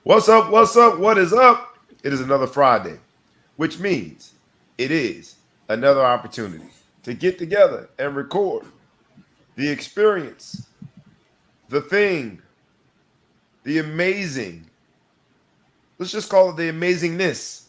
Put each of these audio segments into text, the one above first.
What's up? What's up? What is up? It is another Friday, which means it is another opportunity to get together and record the experience, the thing, the amazing, let's just call it the amazingness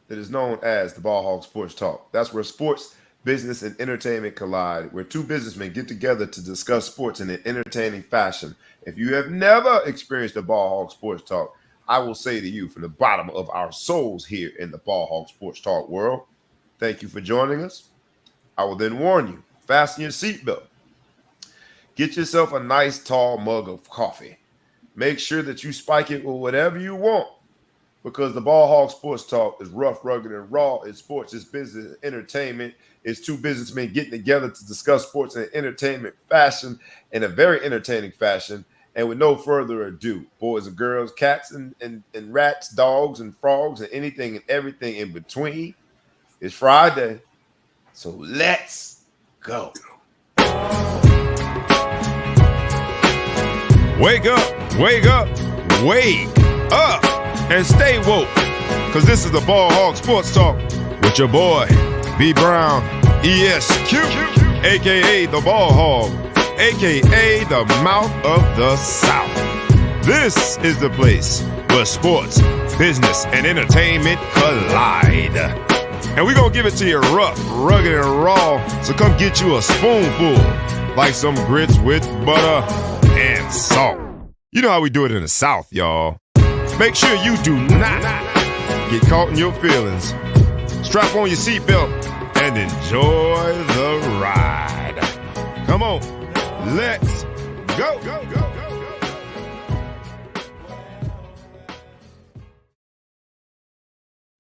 that is known as the Ball Hog Sports Talk. That's where sports, business, and entertainment collide, where two businessmen get together to discuss sports in an entertaining fashion. If you have never experienced the Ball Hog Sports Talk, I will say to you from the bottom of our souls here in the Ball Hog Sports Talk world, thank you for joining us. I will then warn you, fasten your seatbelt, get yourself a nice tall mug of coffee. Make sure that you spike it with whatever you want because the Ball Hog Sports Talk is rough, rugged, and raw. It's sports, it's business, entertainment. It's two businessmen getting together to discuss sports in an entertainment fashion, in a very entertaining fashion. And with no further ado, boys and girls, cats and rats, dogs and frogs, and anything and everything in between, it's Friday. So let's go. Wake up, wake up, wake up, and stay woke. Because this is the Ball Hog Sports Talk with your boy, B. Brown, ESQ, a.k.a. the Ball Hog, a.k.a. the Mouth of the South. This is the place where sports, business, and entertainment collide. And we're going to give it to you rough, rugged, and raw. So come get you a spoonful, like some grits with butter and salt. You know how we do it in the South, y'all. Make sure you do not get caught in your feelings. Strap on your seatbelt and enjoy the ride. Come on, let's go.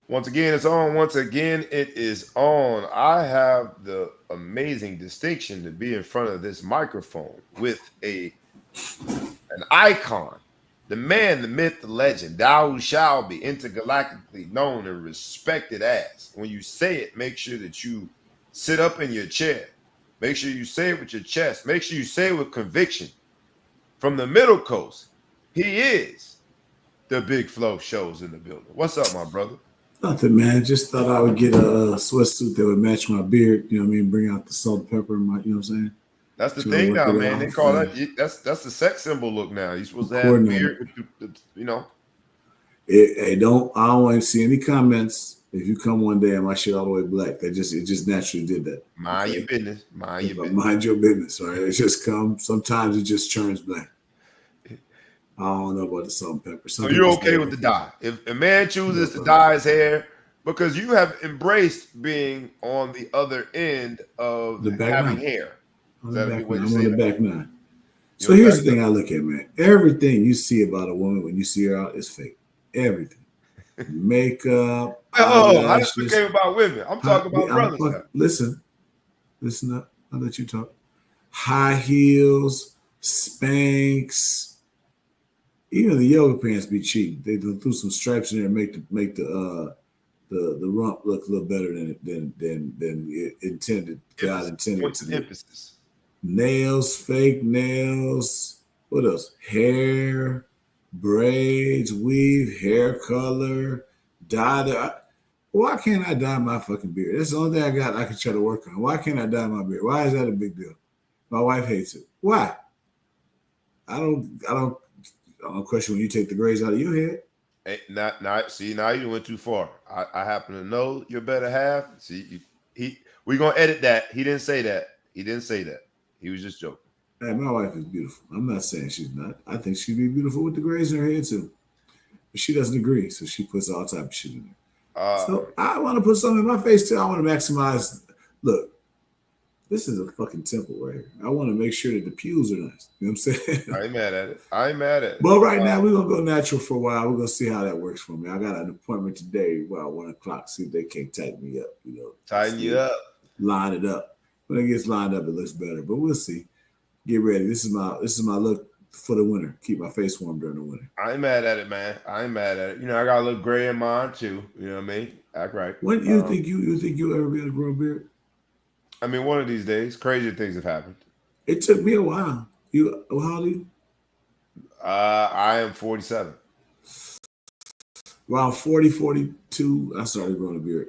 Once again, it's on. Once again, it is on. I have the amazing distinction to be in front of this microphone with an icon, the man, the myth, the legend, thou who shall be intergalactically known and respected as. When you say it, make sure that you sit up in your chair. Make sure you say it with your chest. Make sure you say it with conviction. From the Middle Coast, he is the Big Flow Shows in the building. What's up, my brother? Nothing, man. Just thought I would get a sweatsuit that would match my beard. You know what I mean? Bring out the salt and pepper and my, you know what I'm saying? That's the To thing work now, it man. They off call and that that's the sex symbol look now. You're supposed to have coordinate beard, you know. Hey, I don't want to see any comments if you come one day and my shit all the way black. It just naturally did that. Mind your Okay? business. Mind your But business. mind your business, right? It just comes. Sometimes it just turns black. I don't know about the salt and pepper. So Some you're people okay stay with the okay. dye. If a man No chooses to problem. dye his hair, because you have embraced being on the other end of The back having nine. hair. Is On the that a good back way nine. to I'm say on the that? back nine. You So on the here's back the thing I look at, man. Everything you see about a woman when you see her out is fake. Everything. Makeup, Oh, how this became eyelashes. about women? I'm talking about brothers now. Listen up. I'll let you talk. High heels, Spanx, even the yoga pants be cheap. They threw some stripes in there and make the rump look a little better than it intended. God Emphasis. intended it Points to of look. emphasis. Nails, fake nails. What else? Hair, braids, weave, hair color, dye. Why can't I dye my fucking beard? That's the only thing I got I can try to work on. Why can't I dye my beard? Why is that a big deal? My wife hates it. Why? I don't question when you take the grays out of your head. Not see now you went too far. I happen to know your better half. See we gonna edit that. He didn't say that. He didn't say that. He was just joking. Hey, my wife is beautiful. I'm not saying she's not. I think she'd be beautiful with the grays in her head too. But she doesn't agree, so she puts all type of shit in there. Uh So I want to put something in my face too. I want to maximize. Look, this is a fucking temple right here. I want to make sure that the pews are nice. You know what I'm saying? I ain't mad at it. I ain't mad at it. But right now we're gonna go natural for a while. We're gonna see how that works for me. I got an appointment today about 1 o'clock. See if they can't tighten me up. Tighten you up. Line it up. When it gets lined up, it looks better. But we'll see. Get ready. This is my look for the winter. Keep my face warm during the winter. I ain't mad at it, man. I ain't mad at it. I got a little gray in mine too. You know what I mean? Act right. When you think you'll ever be able to grow a beard? I mean, one of these days, crazy things have happened. It took me a while. How old are you? I am 47. Around 40, 42, I started growing a beard.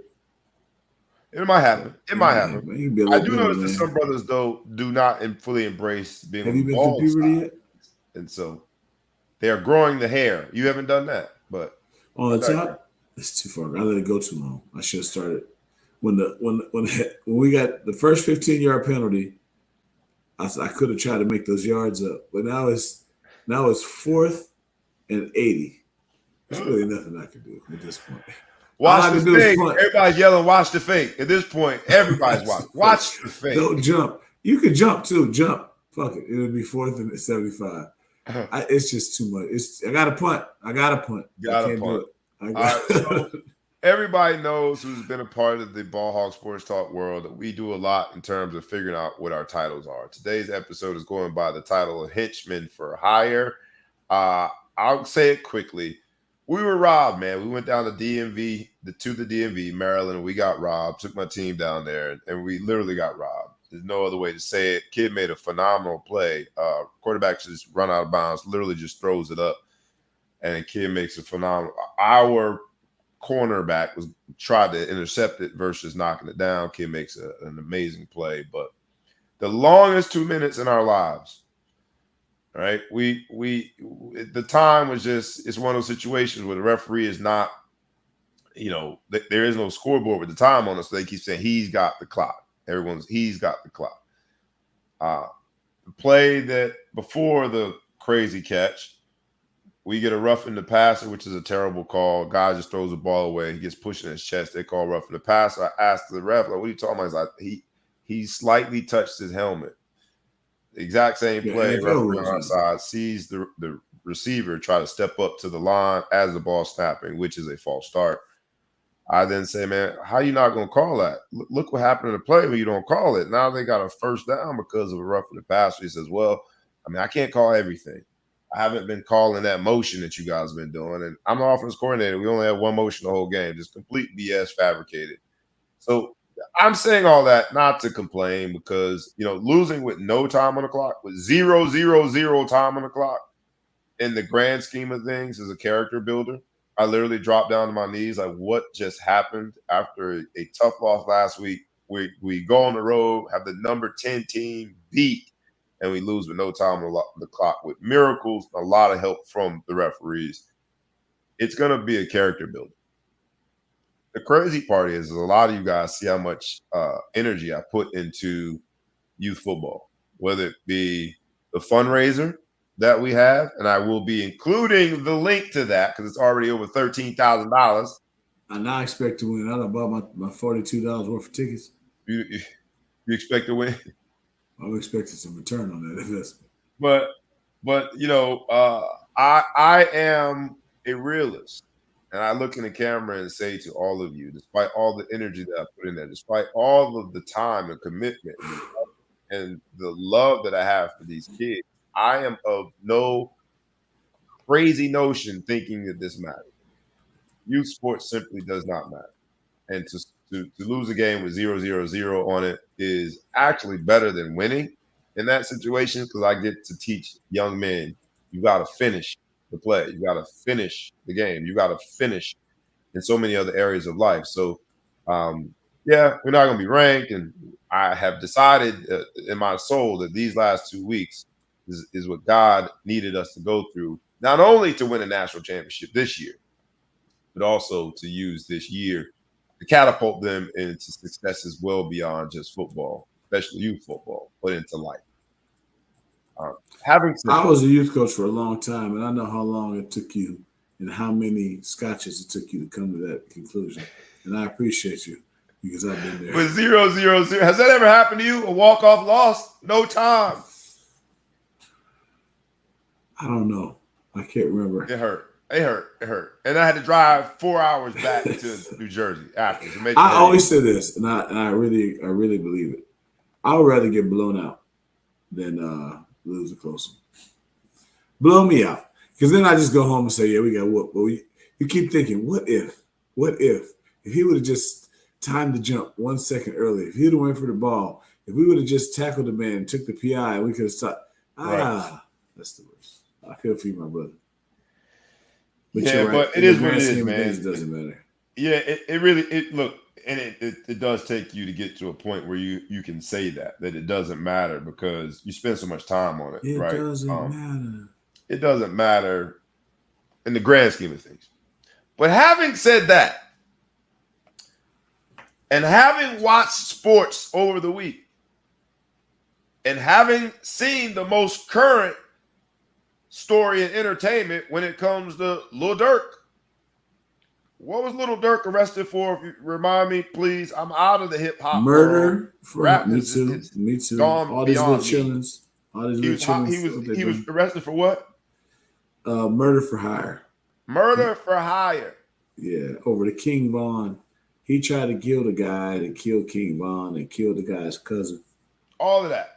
It might happen. So, It might happen. man, you can be a I little do nimble, notice that man. some brothers though do not fully embrace being Have on you the been through bald puberty side, yet? and so they are growing the hair. You haven't done that, but On the okay. top, it's too far. I let it go too long. I should have started when we got the first 15-yard penalty. I could have tried to make those yards up, but now it's 4th and 80. There's really nothing I can do at this point. All Watch I the can do is fake. punt. Everybody's yelling, "Watch the fake!" At this point, everybody's Watch the watching. fake. Watch the fake. Don't jump. You can jump too. Jump. Fuck it. It'll be 4th and 75. It's just too much. I got to punt. I Got a can't do punt. it. All right, so everybody knows who's been a part of the Ball Hawk Sports Talk world that we do a lot in terms of figuring out what our titles are. Today's episode is going by the title of Henchmen for Hire. I'll say it quickly. We were robbed, man. We went down to the DMV, Maryland, and we got robbed. Took my team down there, and we literally got robbed. There's no other way to say it. Kid made a phenomenal play. Quarterback just run out of bounds, literally just throws it up, and the kid makes a phenomenal. Our cornerback was tried to intercept it versus knocking it down. Kid makes an amazing play, but the longest 2 minutes in our lives. All right, the time was just, it's one of those situations where the referee is not, there is no scoreboard with the time on it, so they keep saying he's got the clock. He's got the clock. The play that before the crazy catch, we get a roughing the passer, which is a terrible call. Guy just throws the ball away. He gets pushed in his chest. They call roughing the passer. I asked the ref, like, "What are you talking about?" He's like, he slightly touched his helmet. The exact same play. Referee on our side sees the receiver try to step up to the line as the ball snapping, which is a false start. I then say, "Man, how you not going to call that? Look what happened in the play when you don't call it. Now they got a first down because of a roughing the passer." He says, "Well, I mean, I can't call everything. I haven't been calling that motion that you guys have been doing. And I'm an offense coordinator. We only have one motion the whole game. Just complete BS fabricated." So I'm saying all that not to complain because, losing with no time on the clock, with 0, 0, 0 time on the clock, in the grand scheme of things is a character builder. I literally dropped down to my knees like, what just happened after a tough loss last week? We go on the road, have the number 10 team beat, and we lose with no time on the clock with miracles, a lot of help from the referees. It's going to be a character builder. The crazy part is a lot of you guys see how much energy I put into youth football, whether it be the fundraiser that we have, and I will be including the link to that because it's already over $13,000. I now expect to win. I done bought my $42 worth of tickets. You expect to win? I'm expecting some return on that investment. But I am a realist, and I look in the camera and say to all of you, despite all the energy that I put in there, despite all of the time and commitment and the love that I have for these kids, I am of no crazy notion thinking that this matters. Youth sports simply does not matter. And to lose a game with 0, 0, 0 on it is actually better than winning in that situation because I get to teach young men, you got to finish the play. You got to finish the game. You got to finish in so many other areas of life. So, we're not going to be ranked. And I have decided in my soul that these last 2 weeks is what God needed us to go through, not only to win a national championship this year, but also to use this year to catapult them into successes well beyond just football, especially youth football, but into life. I was a youth coach for a long time, and I know how long it took you and how many scotches it took you to come to that conclusion. And I appreciate you because I've been there. With 0, 0, 0, has that ever happened to you? A walk-off loss? No time. I don't know. I can't remember. It hurt. And I had to drive 4 hours back to New Jersey after. I always say this, and I really believe it. I would rather get blown out than lose a close one. Blow me out. Because then I just go home and say, yeah, we got whooped. But you keep thinking, what if he would have just timed the jump 1 second earlier, if he would have went for the ball, if we would have just tackled the man and took the PI, we could have stopped. That's the worst. I feel for you, my brother. But Yeah, you're right. but it In the is what grand it is, scheme of things, man. it doesn't matter. Yeah, it really look, and it does take you to get to a point where you can say that it doesn't matter because you spend so much time on it, It right? doesn't matter. It doesn't matter in the grand scheme of things. But having said that, and having watched sports over the week, and having seen the most current story in entertainment when it comes to Lil Durk. What was Little Durk arrested for? If you remind me, please. I'm out of the hip hop world. Murder for Rap me is too. Me too. gone All these little beyond me. chillings. All these little chillings. What they He was doing? arrested for what? Murder for hire. Murder for hire. Yeah, over the King Von. He tried to kill the guy that killed King Von and killed the guy's cousin. All of that.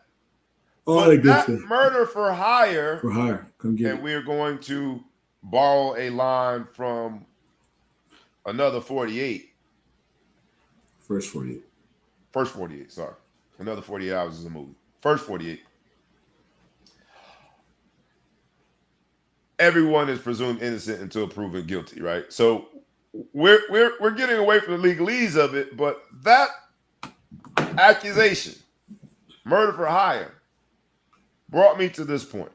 All But that good that stuff. murder for hire, For hire. Come get and it. we're going to borrow a line from another 48. First 48. First 48, sorry. Another 48 hours is a movie. First 48. Everyone is presumed innocent until proven guilty, right? So we're getting away from the legalese of it, but that accusation, murder for hire, brought me to this point.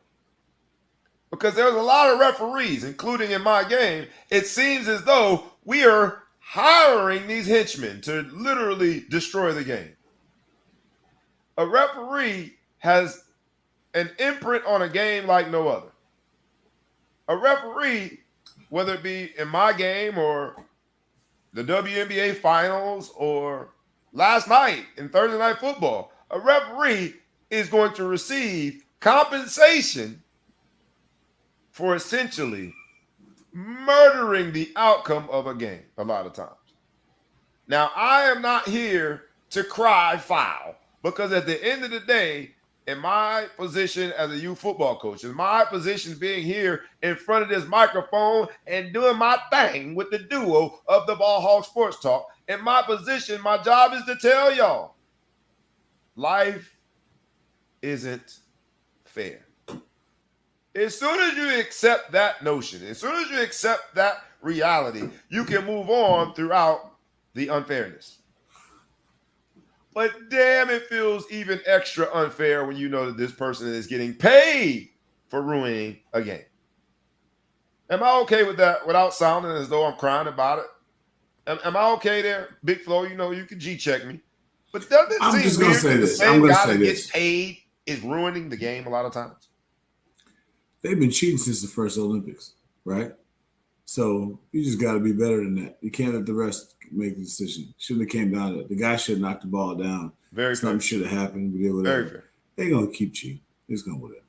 Because there's a lot of referees, including in my game, it seems as though we are hiring these henchmen to literally destroy the game. A referee has an imprint on a game like no other. A referee, whether it be in my game or the WNBA finals or last night in Thursday Night Football, a referee is going to receive compensation for essentially murdering the outcome of a game a lot of times. Now, I am not here to cry foul because at the end of the day, in my position as a youth football coach, in my position being here in front of this microphone and doing my thing with the duo of the Ball Hog Sports Talk, in my position, my job is to tell y'all, life isn't fair. As soon as you accept that notion, as soon as you accept that reality, you can move on throughout the unfairness. But damn, it feels even extra unfair when you know that this person is getting paid for ruining a game. Am I okay with that without sounding as though I'm crying about it? Am I okay there? Big Flo, you know, you can G-check me. But doesn't it I'm seem just gonna weird say that the this. I'm same gonna guy say that this. gets paid is ruining the game a lot of times? They've been cheating since the first Olympics, right? So you just got to be better than that. You can't let the rest make the decision. Shouldn't have came down to it. The guy should have knocked the ball down. Very Something fair. should have happened. We did whatever. Very fair. They're gonna keep cheating. It's gonna whatever.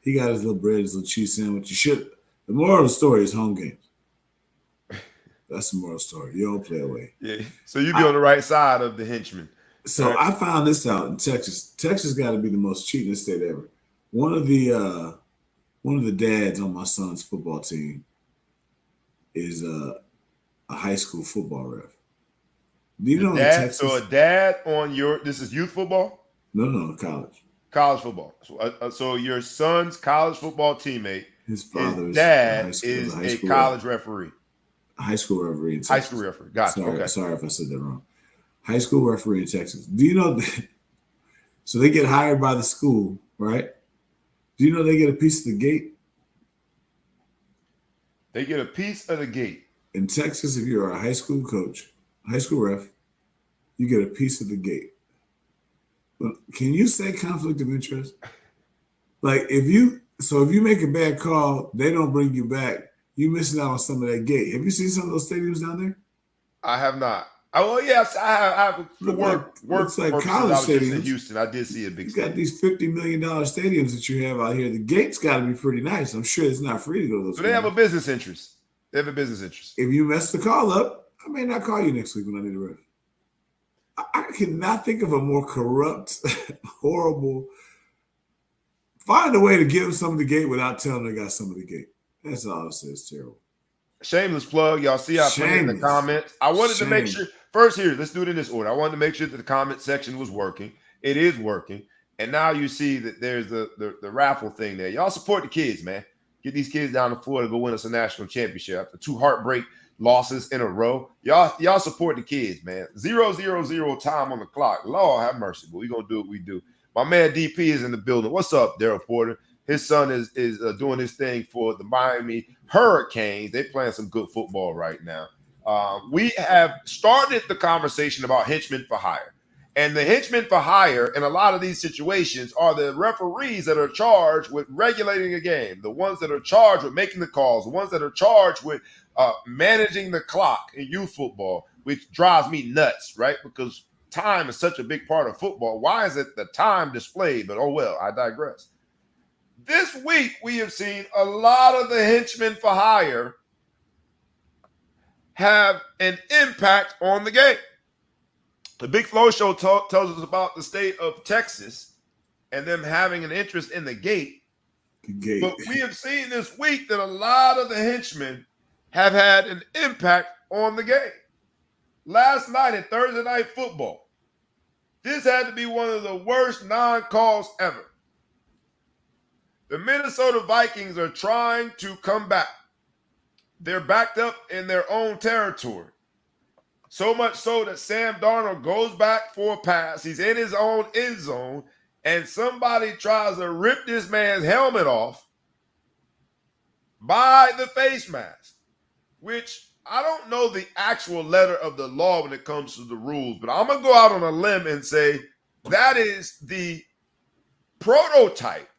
He got his little bread, his little cheese sandwich. You should. The moral of the story is home games. That's the moral story. You don't play away. Yeah. So you be on the right side of the henchman. So Right. I found this out in Texas. Texas got to be the most cheating state ever. One of the dads on my son's football team is a high school football ref. Do you know in Texas? So a dad on this is youth football? No, college. College football. So your son's college football teammate, His father his dad is a college referee. High school referee in Texas. High school referee. Gotcha. Sorry if I said that wrong. High school referee in Texas. Do you know that? So they get hired by the school, right? Do you know they get a piece of the gate? They get a piece of the gate. In Texas, if you're a high school coach, high school ref, you get a piece of the gate. But can you say conflict of interest? Like if you make a bad call, they don't bring you back. You missing out on some of that gate. Have you seen some of those stadiums down there? I have not. Oh yes, I have. Work looks like purposes, college I was just stadiums. in Houston. I did see a big. You got these $50 million stadiums that you have out here. The gate's got to be pretty nice. I'm sure it's not free to go to those. So they have a business interest. They have a business interest. If you mess the call up, I may not call you next week when I need a ref. I cannot think of a more corrupt, horrible. Find a way to give them some of the gate without telling them they got some of the gate. That's all I say. It's terrible. Shameless plug. Y'all see I put it in the comments. I wanted to make sure. First, here, let's do it in this order. I wanted to make sure that the comment section was working. It is working. And now you see that there's the raffle thing there. Y'all support the kids, man. get these kids down the floor to go win us a national championship after 2 heartbreak losses in a row. Y'all support the kids, man. 0-0-0 time on the clock. Lord have mercy, but we're going to do what we do. My man DP is in the building. What's up, Daryl Porter? His son is doing his thing for the Miami Hurricanes. They're playing some good football right now. We have started the conversation about henchmen for hire. And the henchmen for hire in a lot of these situations are the referees that are charged with regulating a game, the ones that are charged with making the calls, the ones that are charged with managing the clock in youth football, which drives me nuts, right? Because time is such a big part of football. Why is it the time displayed? But oh well, I digress. This week, we have seen a lot of the henchmen for hire have an impact on the game. The Big Flow Show tells us about the state of Texas and them having an interest in the gate. But we have seen this week that a lot of the henchmen have had an impact on the game. Last night in Thursday Night Football, this had to be one of the worst non-calls ever. The Minnesota Vikings are trying to come back. They're backed up in their own territory. So much so that Sam Darnold goes back for a pass. He's in his own end zone, and somebody tries to rip this man's helmet off by the face mask, which I don't know the actual letter of the law when it comes to the rules, but I'm going to go out on a limb and say that is the prototype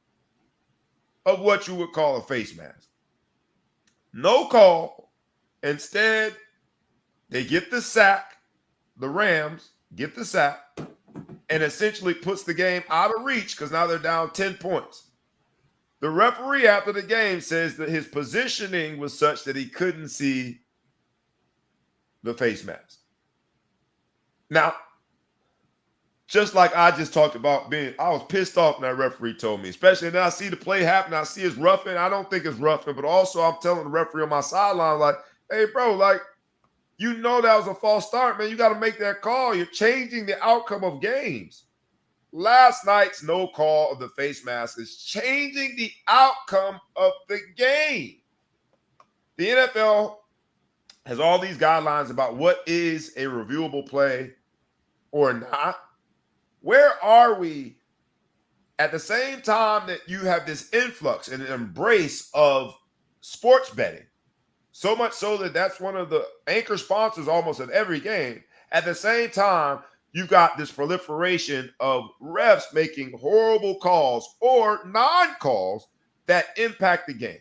of what you would call a face mask. No call. Instead, they get the sack. The Rams get the sack and essentially puts the game out of reach because now they're down 10 points. The referee after the game says that his positioning was such that he couldn't see the face mask. Now, just like I just talked about I was pissed off when that referee told me, especially now I see the play happen. I see it's roughing. I don't think it's roughing, but also I'm telling the referee on my sideline, like, hey, bro, like, you know that was a false start, man. You got to make that call. You're changing the outcome of games. Last night's no call of the face mask is changing the outcome of the game. The NFL has all these guidelines about what is a reviewable play or not. Where are we at the same time that you have this influx and an embrace of sports betting? So much so that that's one of the anchor sponsors almost of every game. At the same time, you've got this proliferation of refs making horrible calls or non-calls that impact the game.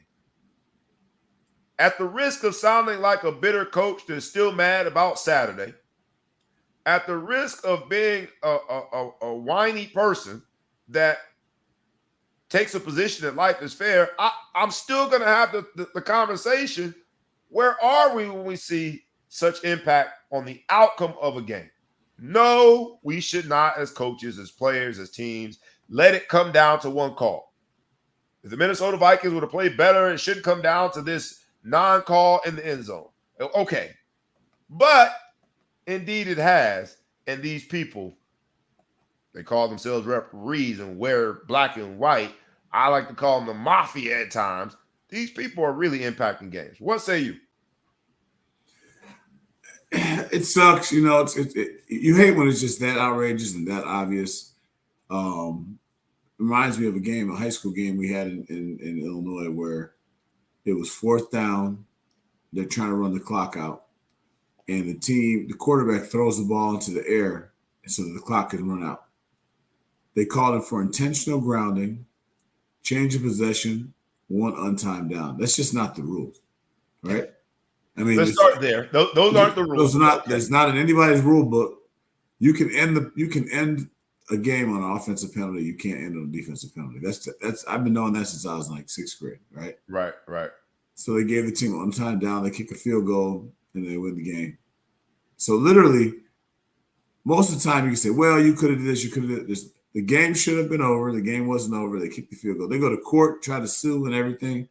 At the risk of sounding like a bitter coach that's still mad about Saturday, at the risk of being a whiny person that takes a position that life is fair, I'm still going to have the conversation. Where are we when we see such impact on the outcome of a game? No, we should not, as coaches, as players, as teams, let it come down to one call. If the Minnesota Vikings would have played better, it shouldn't come down to this non-call in the end zone. Okay. But indeed it has. And these people, they call themselves referees and wear black and white. I like to call them the mafia at times. These people are really impacting games. What say you? It sucks, you know. You hate when it's just that outrageous and that obvious. Reminds me of a high school game we had in Illinois where it was 4th down. They're trying to run the clock out, and the quarterback throws the ball into the air so that the clock can run out. They called it for intentional grounding, change of possession, 1 untimed down. That's just not the rules, right? I mean, let's start there. Those aren't the rules. That's not in anybody's rule book. You can end a game on an offensive penalty. You can't end on a defensive penalty. That's I've been knowing that since I was in like 6th grade, right? Right. So they gave the team an untimed down. They kick a field goal and they win the game. So literally, most of the time you can say, well, you could have did this, you could have did this. The game should have been over. The game wasn't over. They kicked the field goal. They go to court, try to sue and everything.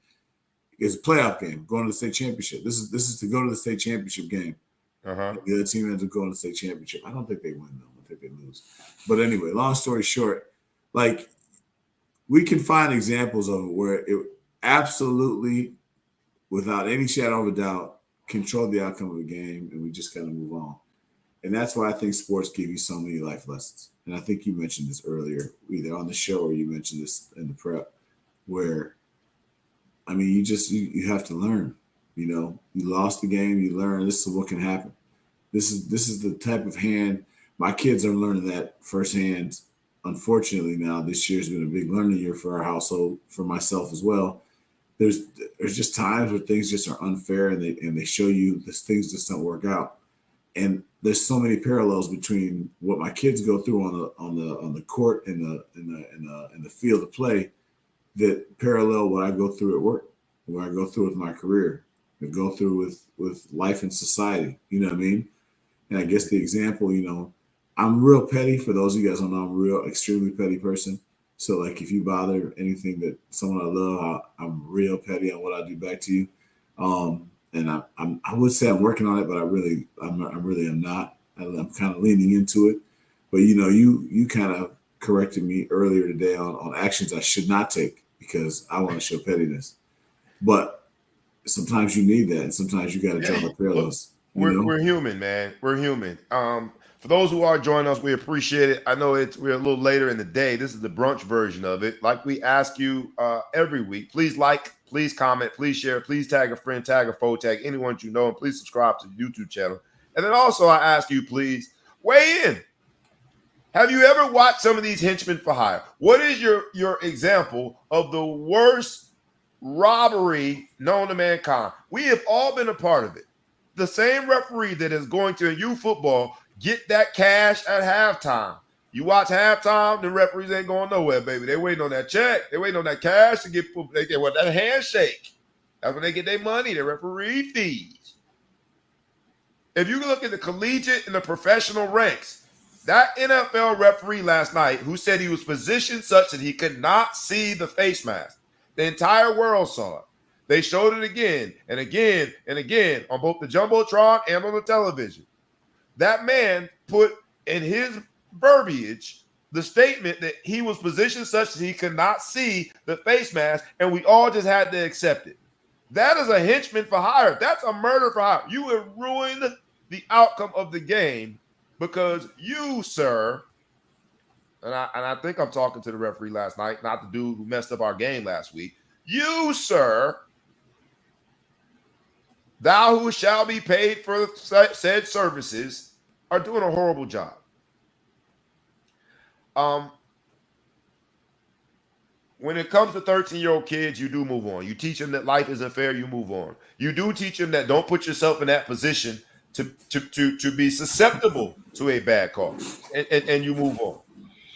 It's a playoff game, going to the state championship. This is to go to the state championship game. Uh-huh. The other team ends up going to the state championship. I don't think they win, though. I think they lose. But anyway, long story short, like, we can find examples of it where absolutely, without any shadow of a doubt, control the outcome of the game, and we just got to move on. And that's why I think sports give you so many life lessons. And I think you mentioned this earlier, either on the show or you mentioned this in the prep, where I mean, you have to learn. You know, you lost the game, you learn. This is what can happen. This is the type of hand my kids are learning that firsthand. Unfortunately, now this year's been a big learning year for our household, for myself as well. There's there's just times where things just are unfair, and they show you this things just don't work out. And there's so many parallels between what my kids go through on the court in the field of play that parallel what I go through at work, what I go through with my career, that go through with life in society. You know what I mean? And I guess the example, I'm real petty. For those of you guys who know, I'm a real extremely petty person. So like if you bother anything that someone I love, I'm real petty on what I do back to you. And I would say I'm working on it, but I really am not. I'm kind of leaning into it. But you kind of corrected me earlier today on actions I should not take because I want to show pettiness. But sometimes you need that, and sometimes you got to draw the parallels. We're human, man. We're human. For those who are joining us, we appreciate it. I know we're a little later in the day. This is the brunch version of it. Like we ask you every week, please like, please comment, please share, please tag a friend, tag a foe, tag anyone you know, and please subscribe to the YouTube channel. And then also I ask you, please weigh in. Have you ever watched some of these Henchmen for Hire? What is your example of the worst robbery known to mankind? We have all been a part of it. The same referee that is going to youth football get that cash at halftime. You watch halftime, the referees ain't going nowhere, baby. They waiting on that check. They waiting on that cash to get that handshake. That's when they get their money, their referee fees. If you look at the collegiate and the professional ranks, that NFL referee last night who said he was positioned such that he could not see the face mask, the entire world saw it. They showed it again and again and again on both the Jumbotron and on the television. That man put in his verbiage the statement that he was positioned such that he could not see the face mask, and we all just had to accept it. That is a henchman for hire. That's a murder for hire. You have ruined the outcome of the game because you, sir, and I think I'm talking to the referee last night, not the dude who messed up our game last week. You, sir, thou who shall be paid for said services, are doing a horrible job. When it comes to 13-year-old kids, you do move on. You teach them that life isn't fair, you move on. You do teach them that don't put yourself in that position to be susceptible to a bad call, and you move on.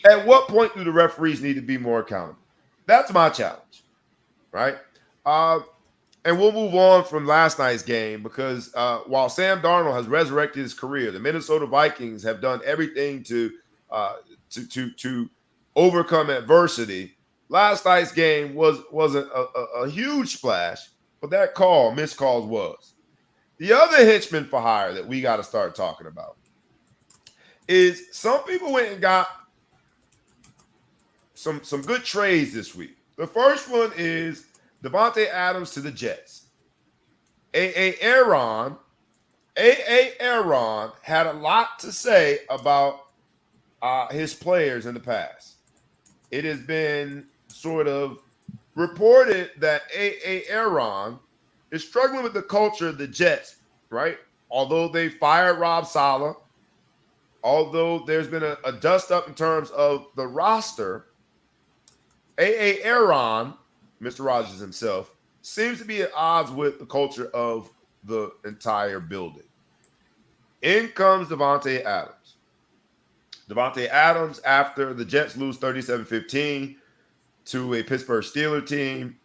At what point do the referees need to be more accountable? That's my challenge, right? And we'll move on from last night's game because while Sam Darnold has resurrected his career, the Minnesota Vikings have done everything to overcome adversity. Last night's game wasn't a huge splash, but that missed calls was. The other henchman for hire that we got to start talking about is some people went and got some good trades this week. The first one is Davante Adams to the Jets. Aaron had a lot to say about his players in the past. It has been sort of reported that Aaron is struggling with the culture of the Jets, right? Although they fired Rob Saleh, although there's been a dust up in terms of the roster, Aaron, Mr. Rodgers himself, seems to be at odds with the culture of the entire building. In comes Davante Adams. Davante Adams, after the Jets lose 37-15 to a Pittsburgh Steelers team,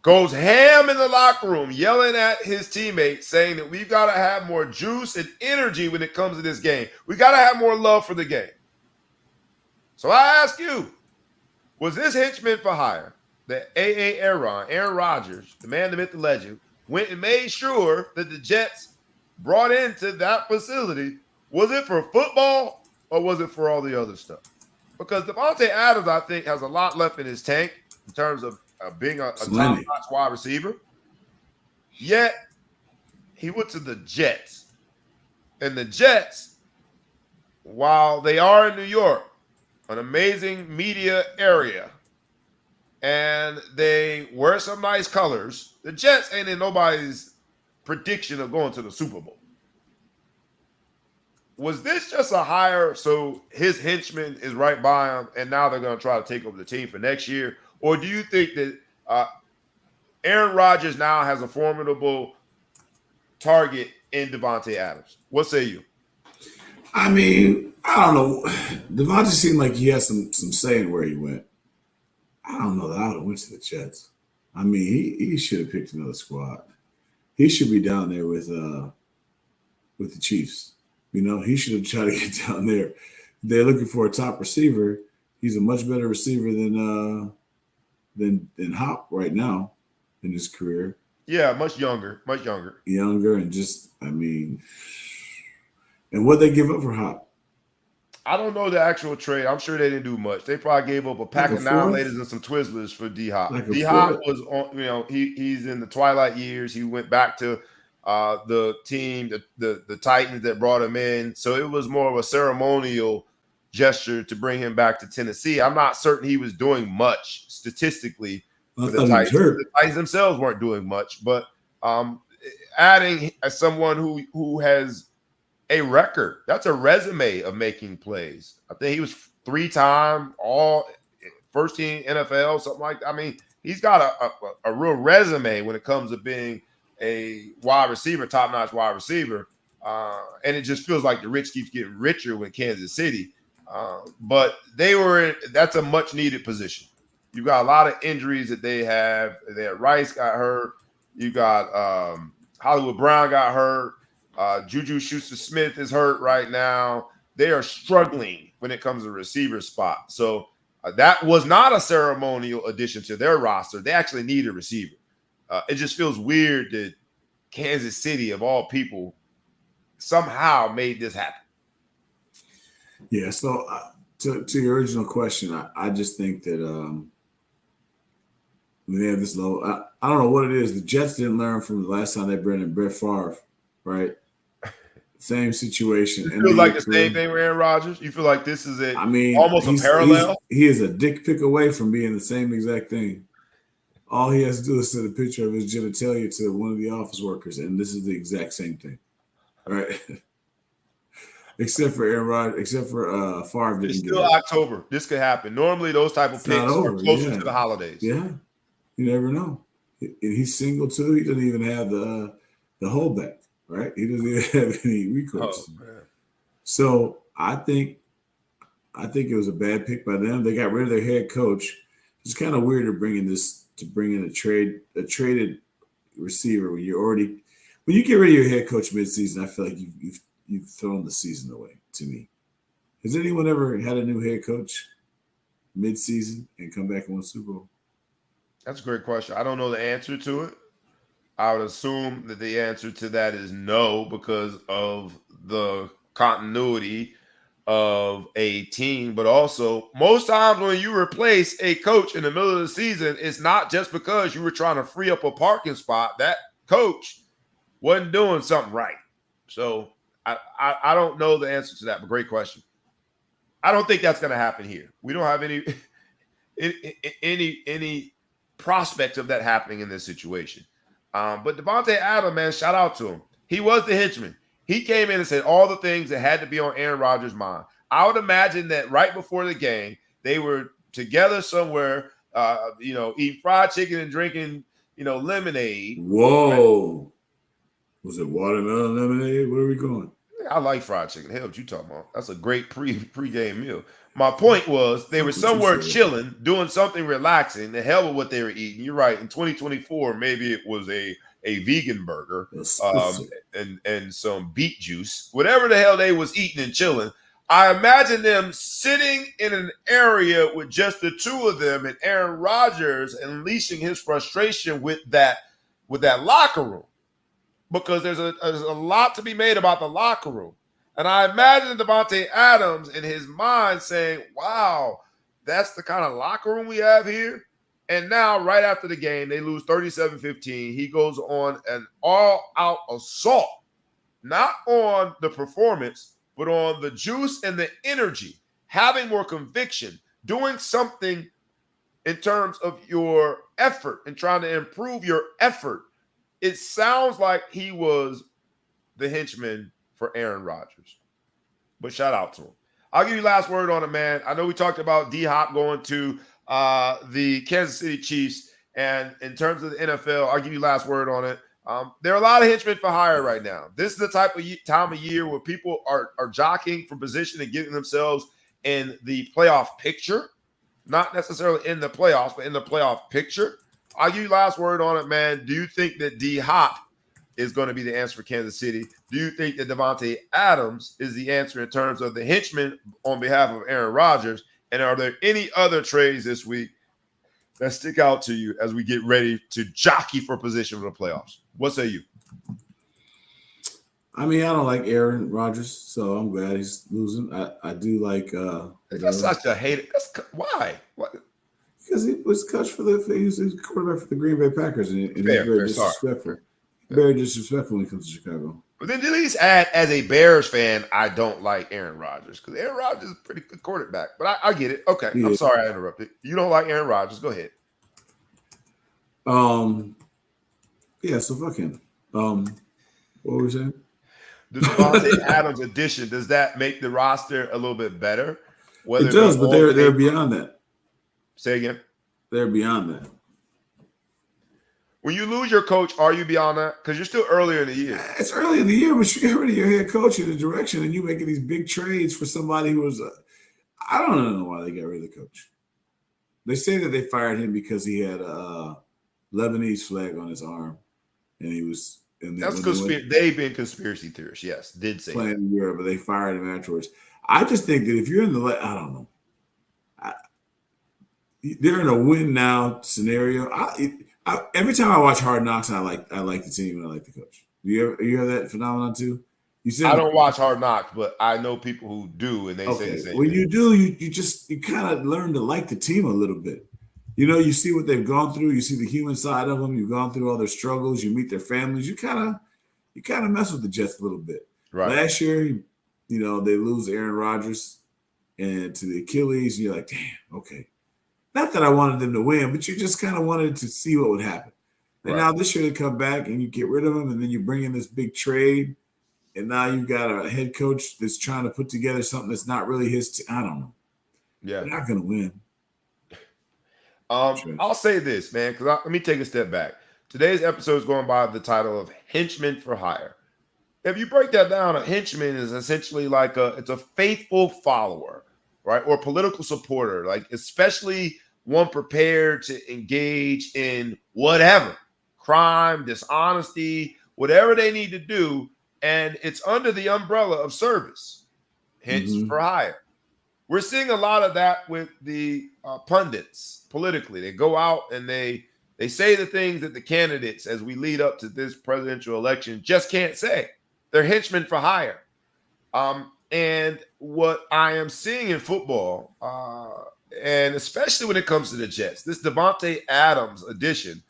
goes ham in the locker room, yelling at his teammates, saying that we've got to have more juice and energy when it comes to this game. We got to have more love for the game. So I ask you, was this henchman for hire that Aaron Rodgers, the man, the myth, the legend, went and made sure that the Jets brought into that facility? Was it for football or was it for all the other stuff? Because Davante Adams, I think, has a lot left in his tank in terms of being a Plenty. top-notch wide receiver. Yet he went to the Jets. And the Jets, while they are in New York, an amazing media area, and they wear some nice colors, the Jets ain't in nobody's prediction of going to the Super Bowl. Was this just a hire so his henchman is right by him, and now they're going to try to take over the team for next year? Or do you think that Aaron Rodgers now has a formidable target in Devontae Adams? What say you? I mean, I don't know. Devontae seemed like he had some say in where he went. I don't know that I would have went to the Jets. I mean, he should have picked another squad. He should be down there with the Chiefs. You know, he should have tried to get down there. They're looking for a top receiver. He's a much better receiver than Hop right now in his career. Yeah, much younger. Younger and just, I mean, and what they give up for Hop? I don't know the actual trade. I'm sure they didn't do much. They probably gave up a pack of now laters and some Twizzlers for D Hop. D Hop was on, he's in the twilight years. He went back to the team, the Titans that brought him in. So it was more of a ceremonial gesture to bring him back to Tennessee. I'm not certain he was doing much statistically for the Titans. The Titans themselves weren't doing much, but adding someone who has a record. That's a resume of making plays. I think he was 3-time all first team NFL, something like that. I mean, he's got a real resume when it comes to being a wide receiver, top-notch wide receiver. And it just feels like the rich keeps getting richer with Kansas City. But that's a much needed position. You've got a lot of injuries that they have. Rice got hurt. You got Hollywood Brown got hurt. Juju Schuster-Smith is hurt right now. They are struggling when it comes to receiver spot. So that was not a ceremonial addition to their roster. They actually need a receiver. It just feels weird that Kansas City, of all people, somehow made this happen. Yeah, so to your original question, I just think that when they have this low, I don't know what it is. The Jets didn't learn from the last time they brought in Brett Favre, right? Same situation. You feel like the same thing with Aaron Rodgers? You feel like this is almost a parallel? He is a dick pic away from being the same exact thing. All he has to do is send a picture of his genitalia to one of the office workers, and this is the exact same thing. All right. Except for Aaron Rodgers, except for Favre. It's still October. This could happen. Normally, those type of picks are closer to the holidays. Yeah. You never know. He's single, too. He doesn't even have the holdback. Right, he doesn't even have any recourse. Oh, so I think it was a bad pick by them. They got rid of their head coach. It's kind of weird to bring in a traded receiver when you get rid of your head coach midseason. I feel like you've thrown the season away. To me, has anyone ever had a new head coach midseason and come back and win Super Bowl? That's a great question. I don't know the answer to it. I would assume that the answer to that is no, because of the continuity of a team. But also, most times when you replace a coach in the middle of the season, it's not just because you were trying to free up a parking spot. That coach wasn't doing something right. So I don't know the answer to that, but great question. I don't think that's going to happen here. We don't have any prospects of that happening in this situation. But Devontae Adams, man, shout out to him. He was the henchman. He came in and said all the things that had to be on Aaron Rodgers' mind. I would imagine that right before the game, they were together somewhere, eating fried chicken and drinking, lemonade. Whoa. Right? Was it watermelon lemonade? Where are we going? I like fried chicken. Hell, what you talking about? That's a great pre-game meal. My point was they were somewhere chilling, doing something relaxing. The hell with what they were eating. You're right. In 2024, maybe it was a vegan burger and some beet juice. Whatever the hell they was eating and chilling. I imagine them sitting in an area with just the two of them and Aaron Rodgers unleashing his frustration with that locker room. Because there's a lot to be made about the locker room. And I imagine Devontae Adams in his mind saying, wow, that's the kind of locker room we have here. And now, right after the game, they lose 37-15. He goes on an all-out assault, not on the performance, but on the juice and the energy, having more conviction, doing something in terms of your effort and trying to improve your effort. It sounds like he was the henchman for Aaron Rodgers. But shout out to him. I'll give you last word on it, man. I know we talked about D-Hop going to the Kansas City Chiefs. And in terms of the NFL, I'll give you last word on it. There are a lot of henchmen for hire right now. This is the type of time of year where people are jockeying for position and getting themselves in the playoff picture. Not necessarily in the playoffs, but in the playoff picture. I'll give you last word on it, man. Do you think that D-Hop is going to be the answer for Kansas City? Do you think that Davante Adams is the answer in terms of the henchman on behalf of Aaron Rodgers? And are there any other trades this week that stick out to you as we get ready to jockey for position for the playoffs? What say you? I mean, I don't like Aaron Rodgers, so I'm glad he's losing. I do like. That's such a hater. Why? What? Because he was coached he was a quarterback for the Green Bay Packers, and he's Fair, very disrespectful. Very disrespectful when it comes to Chicago. But then at least add, as a Bears fan, I don't like Aaron Rodgers because Aaron Rodgers is a pretty good quarterback. But I get it. Okay, yeah. I'm sorry I interrupted. You don't like Aaron Rodgers. Go ahead. Yeah, so fuck him. What were we saying? The Davante Adams addition, does that make the roster a little bit better? It does, but they're beyond that. Say again? They're beyond that. When you lose your coach, are you beyond that? Because you're still earlier in the year. It's early in the year, but you're already your head coach in the direction, and you're making these big trades for somebody who was I don't know why they got rid of the coach. They say that they fired him because he had a Lebanese flag on his arm, and he was. And that's conspiracy. They've been conspiracy theorists. Yes, did say playing in Europe, but they fired him afterwards. I just think that if you're in the, I don't know, they're in a win now scenario. Every time I watch Hard Knocks, I like the team and I like the coach. You hear that phenomenon too? I don't watch Hard Knocks, but I know people who do, and they say the same when thing. you do, you kind of learn to like the team a little bit. You know, you see what they've gone through. You see the human side of them. You've gone through all their struggles. You meet their families. You kind of mess with the Jets a little bit. Right. Last year, they lose Aaron Rodgers and to the Achilles. And you're like, damn, okay. Not that I wanted them to win, but you just kind of wanted to see what would happen. And now this year they come back and you get rid of them, and then you bring in this big trade, and now you've got a head coach that's trying to put together something that's not really his. I don't know. Yeah, they're not going to win. I'll say this, man, because let me take a step back. Today's episode is going by the title of Henchmen for Hire. If you break that down, a henchman is essentially like it's a faithful follower, right? Or political supporter, like especially one prepared to engage in whatever, crime, dishonesty, whatever they need to do. And it's under the umbrella of service, hence for hire. We're seeing a lot of that with the pundits politically. They go out and they say the things that the candidates, as we lead up to this presidential election, just can't say. They're henchmen for hire. And what I am seeing in football, and especially when it comes to the Jets, this Davante Adams addition,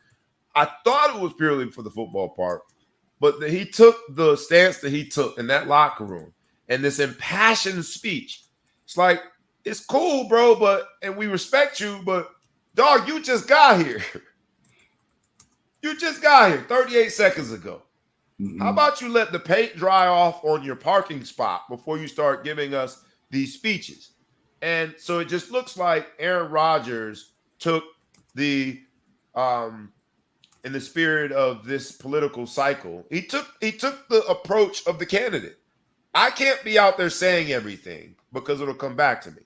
I thought it was purely for the football part, but he took the stance that he took in that locker room and this impassioned speech. It's like, it's cool, bro, and we respect you, but dog, you just got here. You just got here 38 seconds ago. How about you let the paint dry off on your parking spot before you start giving us these speeches? And so it just looks like Aaron Rodgers took the in the spirit of this political cycle, he took the approach of the candidate. I can't be out there saying everything because it'll come back to me.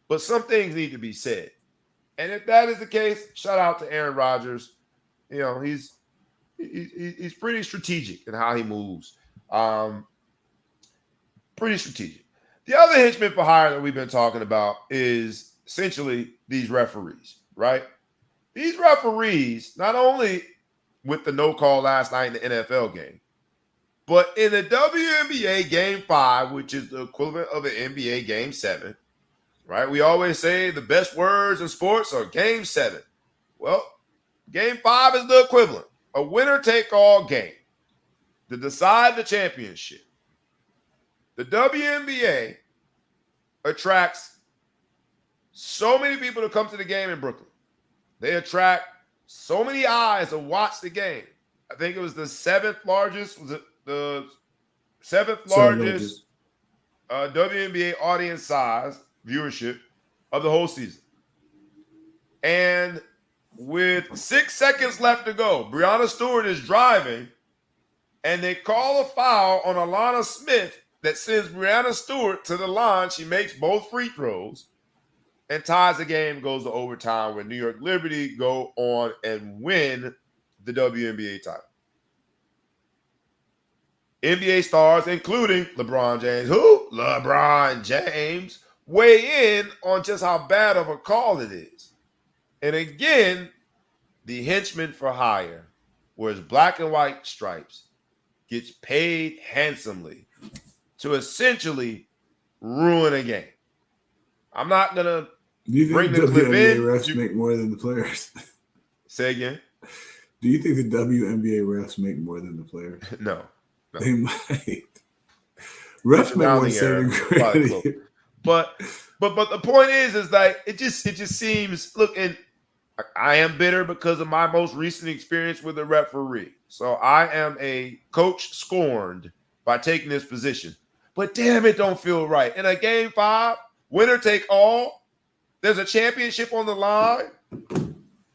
But some things need to be said. And if that is the case, shout out to Aaron Rodgers. You know, he's pretty strategic in how he moves. Pretty strategic. The other henchman for hire that we've been talking about is essentially these referees, right? These referees, not only with the no call last night in the NFL game, but in the WNBA Game 5, which is the equivalent of an NBA Game 7, right? We always say the best words in sports are Game 7. Well, Game 5 is the equivalent. A winner-take-all game to decide the championship. The WNBA attracts so many people to come to the game in Brooklyn. They attract so many eyes to watch the game. I think it was the seventh largest. Was it the seventh largest WNBA audience size viewership of the whole season? And with 6 seconds left to go, Breonna Stewart is driving, and they call a foul on Alana Smith that sends Breonna Stewart to the line. She makes both free throws and ties the game, goes to overtime, where New York Liberty go on and win the WNBA title. NBA stars, including LeBron James, LeBron James, weigh in on just how bad of a call it is. And again, the henchman for hire, wears black and white stripes, gets paid handsomely to essentially ruin a game. I'm not going to bring the clip in. refs make more than the players? Say again? Do you think the WNBA refs make more than the players? No. They might. Refs make more saving credit. But the point is like it just seems, look, and I am bitter because of my most recent experience with a referee. So I am a coach scorned by taking this position. But damn, it don't feel right. In a game 5, winner take all, there's a championship on the line,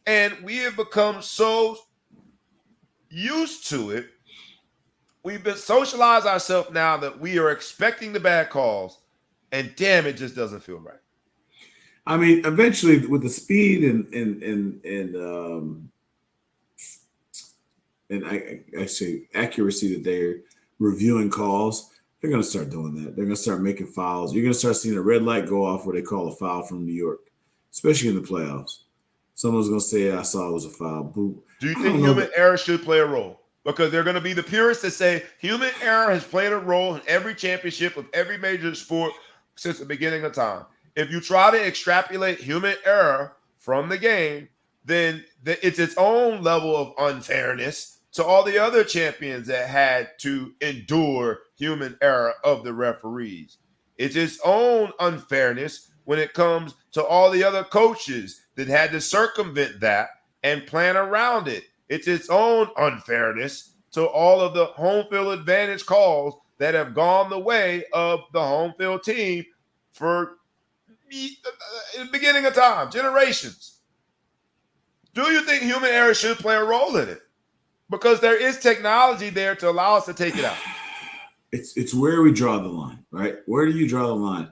and we have become so used to it. We've been socialized ourselves now that we are expecting the bad calls, and damn, it just doesn't feel right. I mean, eventually, with the speed and I say accuracy that they're reviewing calls, they're going to start doing that. They're going to start making fouls. You're going to start seeing a red light go off where they call a foul from New York, especially in the playoffs. Someone's going to say, I saw it was a foul. Boo. Do you think human error should play a role? Because they're going to be the purists that say human error has played a role in every championship of every major sport since the beginning of time. If you try to extrapolate human error from the game, then it's its own level of unfairness to all the other champions that had to endure human error of the referees. It's its own unfairness when it comes to all the other coaches that had to circumvent that and plan around it. It's its own unfairness to all of the home field advantage calls that have gone the way of the home field team for the beginning of time, generations. Do you think human error should play a role in it? Because there is technology there to allow us to take it out. It's where we draw the line, right? Where do you draw the line?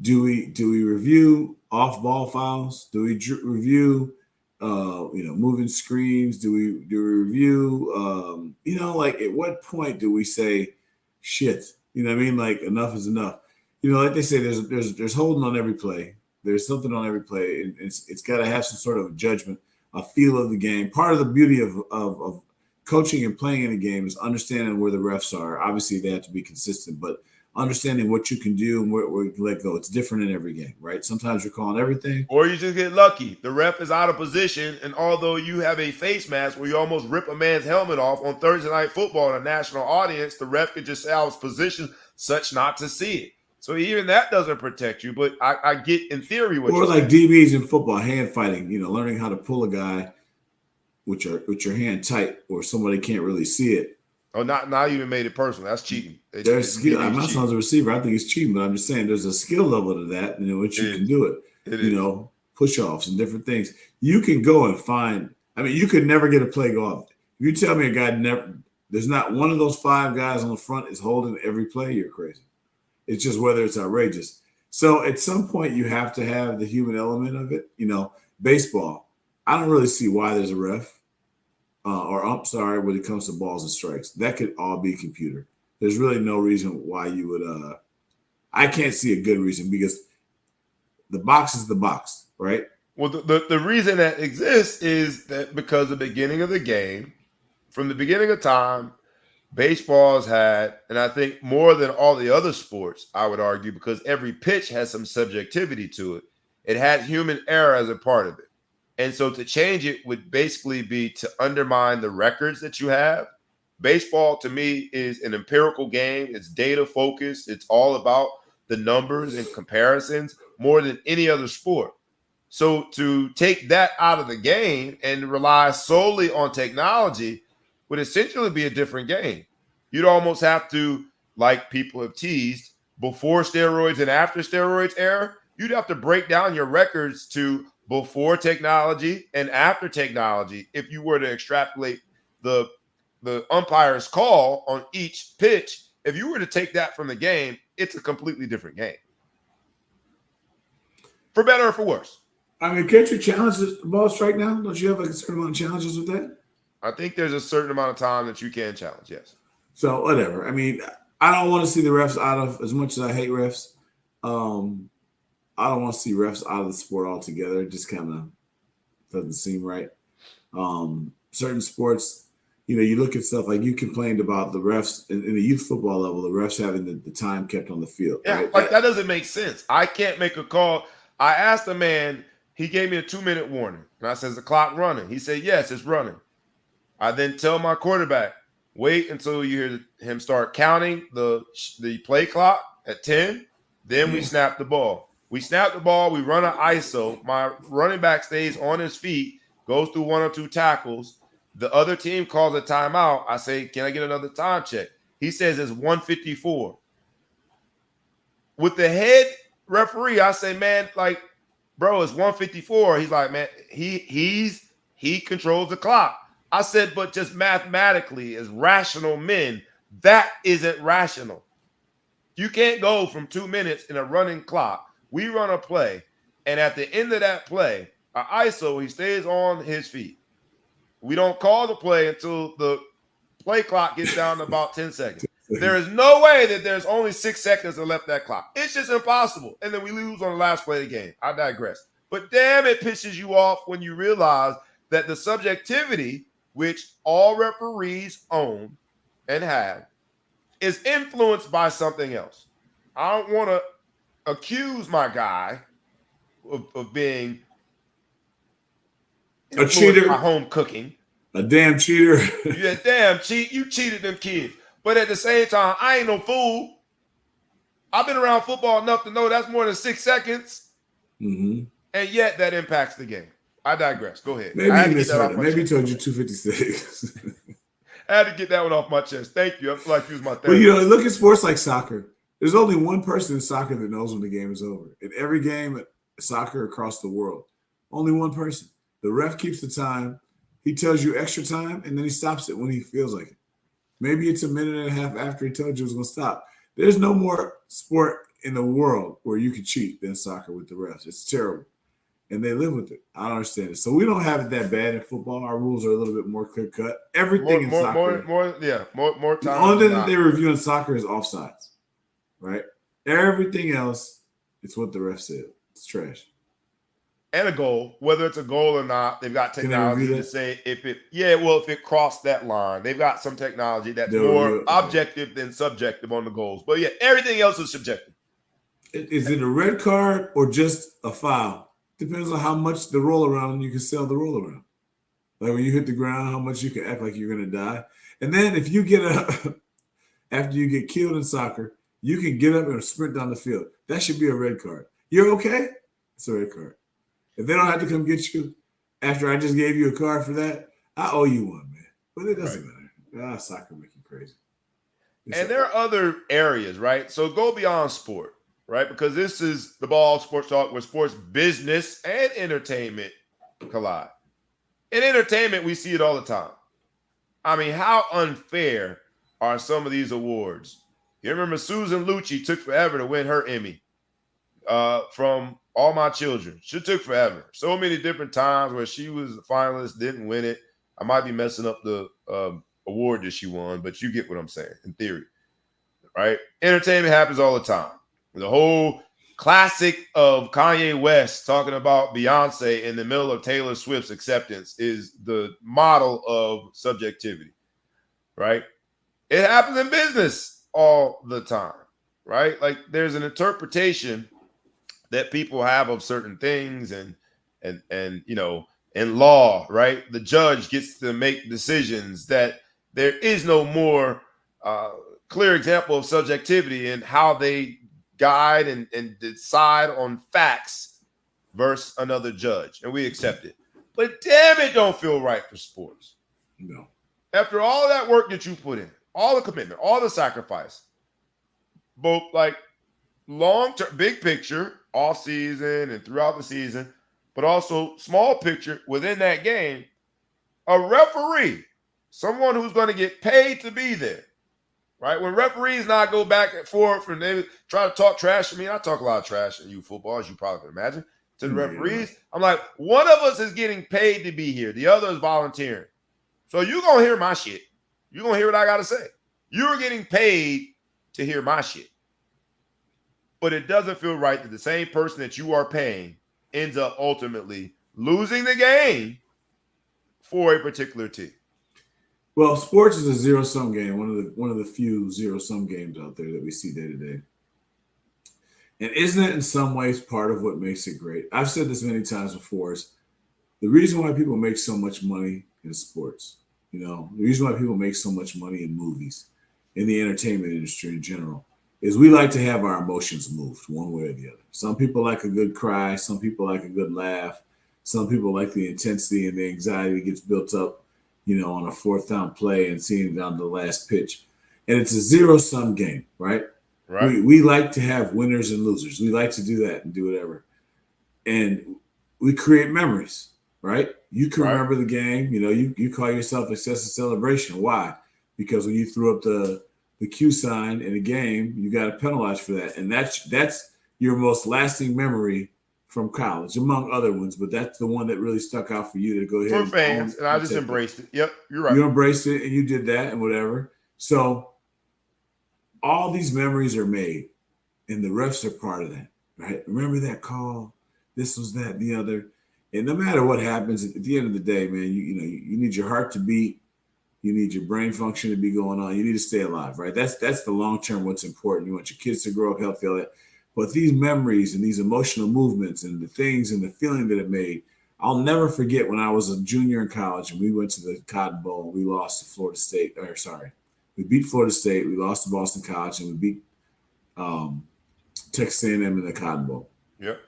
Do we review off-ball fouls? Do we review moving screens? Do we review like at what point do we say shit? You know what I mean? Like enough is enough. Like they say, there's holding on every play. There's something on every play. And it's got to have some sort of judgment, a feel of the game. Part of the beauty of coaching and playing in a game is understanding where the refs are. Obviously, they have to be consistent, but understanding what you can do and where you can let go. It's different in every game, right? Sometimes you're calling everything. Or you just get lucky. The ref is out of position, and although you have a face mask where you almost rip a man's helmet off on Thursday Night Football in a national audience, the ref could just say, I was positioned such not to see it. So even that doesn't protect you, but I get in theory what you're like saying. DBs in football, hand fighting, learning how to pull a guy with your hand tight or somebody can't really see it. Oh, now you made it personal. That's cheating. There's skill. I'm not saying as a receiver, I think it's cheating, but I'm just saying there's a skill level to that, which you can do it. Push-offs and different things. You can go and find, you could never get a play go off. If you tell me a guy there's not one of those 5 guys on the front is holding every play, you're crazy. It's just whether it's outrageous. So at some point you have to have the human element of it. Baseball, I don't really see why there's a ref when it comes to balls and strikes. That could all be computer. There's really no reason why you would I can't see a good reason because the box is the box, right? Well, the reason that exists is that because the beginning of the game, from the beginning of time, baseball has had, and I think more than all the other sports, I would argue, because every pitch has some subjectivity to it, it had human error as a part of it. And so to change it would basically be to undermine the records that you have. Baseball to me is an empirical game. It's data focused. It's all about the numbers and comparisons more than any other sport. So to take that out of the game and rely solely on technology would essentially be a different game. You'd almost have to, like people have teased, before steroids and after steroids era, you'd have to break down your records to before technology and after technology if you were to extrapolate the umpire's call on each pitch. If you were to take that from the game, it's a completely different game. For better or for worse. I mean, can't you challenge the ball strike now? Don't you have a certain amount of challenges with that? I think there's a certain amount of time that you can challenge, yes. So whatever. I mean, I don't want to see the refs out of, as much as I hate refs. I don't want to see refs out of the sport altogether. It just kind of doesn't seem right. Certain sports, you look at stuff like you complained about the refs in the youth football level, the refs having the time kept on the field. Yeah, right? like that doesn't make sense. I can't make a call. I asked the man, he gave me a 2-minute warning. And I said, is the clock running? He said, yes, it's running. I then tell my quarterback, wait until you hear him start counting the play clock at 10. Then we snap the ball. We snap the ball. We run an ISO. My running back stays on his feet, goes through 1 or 2 tackles. The other team calls a timeout. I say, can I get another time check? He says it's 1:54. With the head referee, I say, man, like, bro, it's 1:54. He's like, man, he controls the clock. I said, but just mathematically, as rational men, that isn't rational. You can't go from 2 minutes in a running clock. We run a play, and at the end of that play, our ISO, he stays on his feet. We don't call the play until the play clock gets down to about 10 seconds. There is no way that there's only 6 seconds left that clock. It's just impossible. And then we lose on the last play of the game. I digress. But damn, it pisses you off when you realize that the subjectivity, which all referees own and have, is influenced by something else. I don't want to accuse my guy of being a cheater, by home cooking. A damn cheater. Yeah, damn cheat. You cheated them kids. But at the same time, I ain't no fool. I've been around football enough to know that's more than 6 seconds. Mm-hmm. And yet that impacts the game. I digress. Go ahead. Maybe you misheard it. Maybe he told you 256. I had to get that one off my chest. Thank you. I feel like you was my therapist. Well, look at sports like soccer. There's only one person in soccer that knows when the game is over. In every game at soccer across the world, only one person. The ref keeps the time. He tells you extra time, and then he stops it when he feels like it. Maybe it's a minute and a half after he told you it was going to stop. There's no more sport in the world where you can cheat than soccer with the refs. It's terrible. And they live with it. I don't understand it. So we don't have it that bad in football. Our rules are a little bit more clear cut. Everything in soccer. More time. The only thing that they review in soccer is offsides, right? Everything else, it's what the ref said. It's trash. And a goal, whether it's a goal or not, they've got technology to say if it crossed that line. They've got some technology that's more objective than subjective on the goals. But yeah, everything else is subjective. Is it a red card or just a foul? Depends on how much the roll around you can sell the roll around. Like when you hit the ground, how much you can act like you're going to die. And then if you get up, after you get killed in soccer, you can get up and sprint down the field. That should be a red card. You're okay? It's a red card. If they don't have to come get you after I just gave you a card for that, I owe you one, man. But it doesn't matter. Soccer make you crazy. And there are other areas, right? So go beyond sport, right? Because this is the Ball Sports Talk where sports business and entertainment collide. In entertainment, we see it all the time. I mean, how unfair are some of these awards? You remember Susan Lucci took forever to win her Emmy from All My Children. She took forever. So many different times where she was a finalist, didn't win it. I might be messing up the award that she won, but you get what I'm saying in theory, right? Entertainment happens all the time. The whole classic of Kanye West talking about Beyonce in the middle of Taylor Swift's acceptance is the model of subjectivity, right? It happens in business all the time, right? Like there's an interpretation that people have of certain things and in law, right? The judge gets to make decisions, that there is no more clear example of subjectivity in how they guide and decide on facts versus another judge. And we accept it. But damn, it don't feel right for sports. No. After all that work that you put in, all the commitment, all the sacrifice, both like long-term, big picture, off season and throughout the season, but also small picture within that game, a referee, someone who's going to get paid to be there, right? When referees not go back and forth and they try to talk trash to me, I talk a lot of trash in you football, as you probably can imagine, to the referees. I'm like, one of us is getting paid to be here. The other is volunteering. So you're going to hear my shit. You're going to hear what I got to say. You're getting paid to hear my shit. But it doesn't feel right that the same person that you are paying ends up ultimately losing the game for a particular team. Well, sports is a zero-sum game, one of the few zero-sum games out there that we see day to day. And isn't it in some ways part of what makes it great? I've said this many times before, is the reason why people make so much money in sports, the reason why people make so much money in movies, in the entertainment industry in general, is we like to have our emotions moved one way or the other. Some people like a good cry. Some people like a good laugh. Some people like the intensity and the anxiety that gets built up, on a fourth down play and seeing it down to the last pitch. And it's a zero-sum game, right? Right. We like to have winners and losers. We like to do that and do whatever. And we create memories, right? You can remember the game. You call yourself excessive celebration. Why? Because when you threw up the Q sign in a game, you got to penalize for that. And that's your most lasting memory from college, among other ones, but that's the one that really stuck out for you to go ahead for fans, and I just embraced it. Yep, you're right. You embraced it and you did that and whatever. So all these memories are made, and the refs are part of that, right? Remember that call? This was that, the other. And no matter what happens, at the end of the day, man, you need your heart to beat. You need your brain function to be going on. You need to stay alive, right? That's the long term what's important. You want your kids to grow up healthy, all that. But these memories and these emotional movements and the things and the feeling that it made, I'll never forget when I was a junior in college and we went to the Cotton Bowl. We lost to Florida State. We beat Florida State. We lost to Boston College, and we beat Texas A&M in the Cotton Bowl. Yep.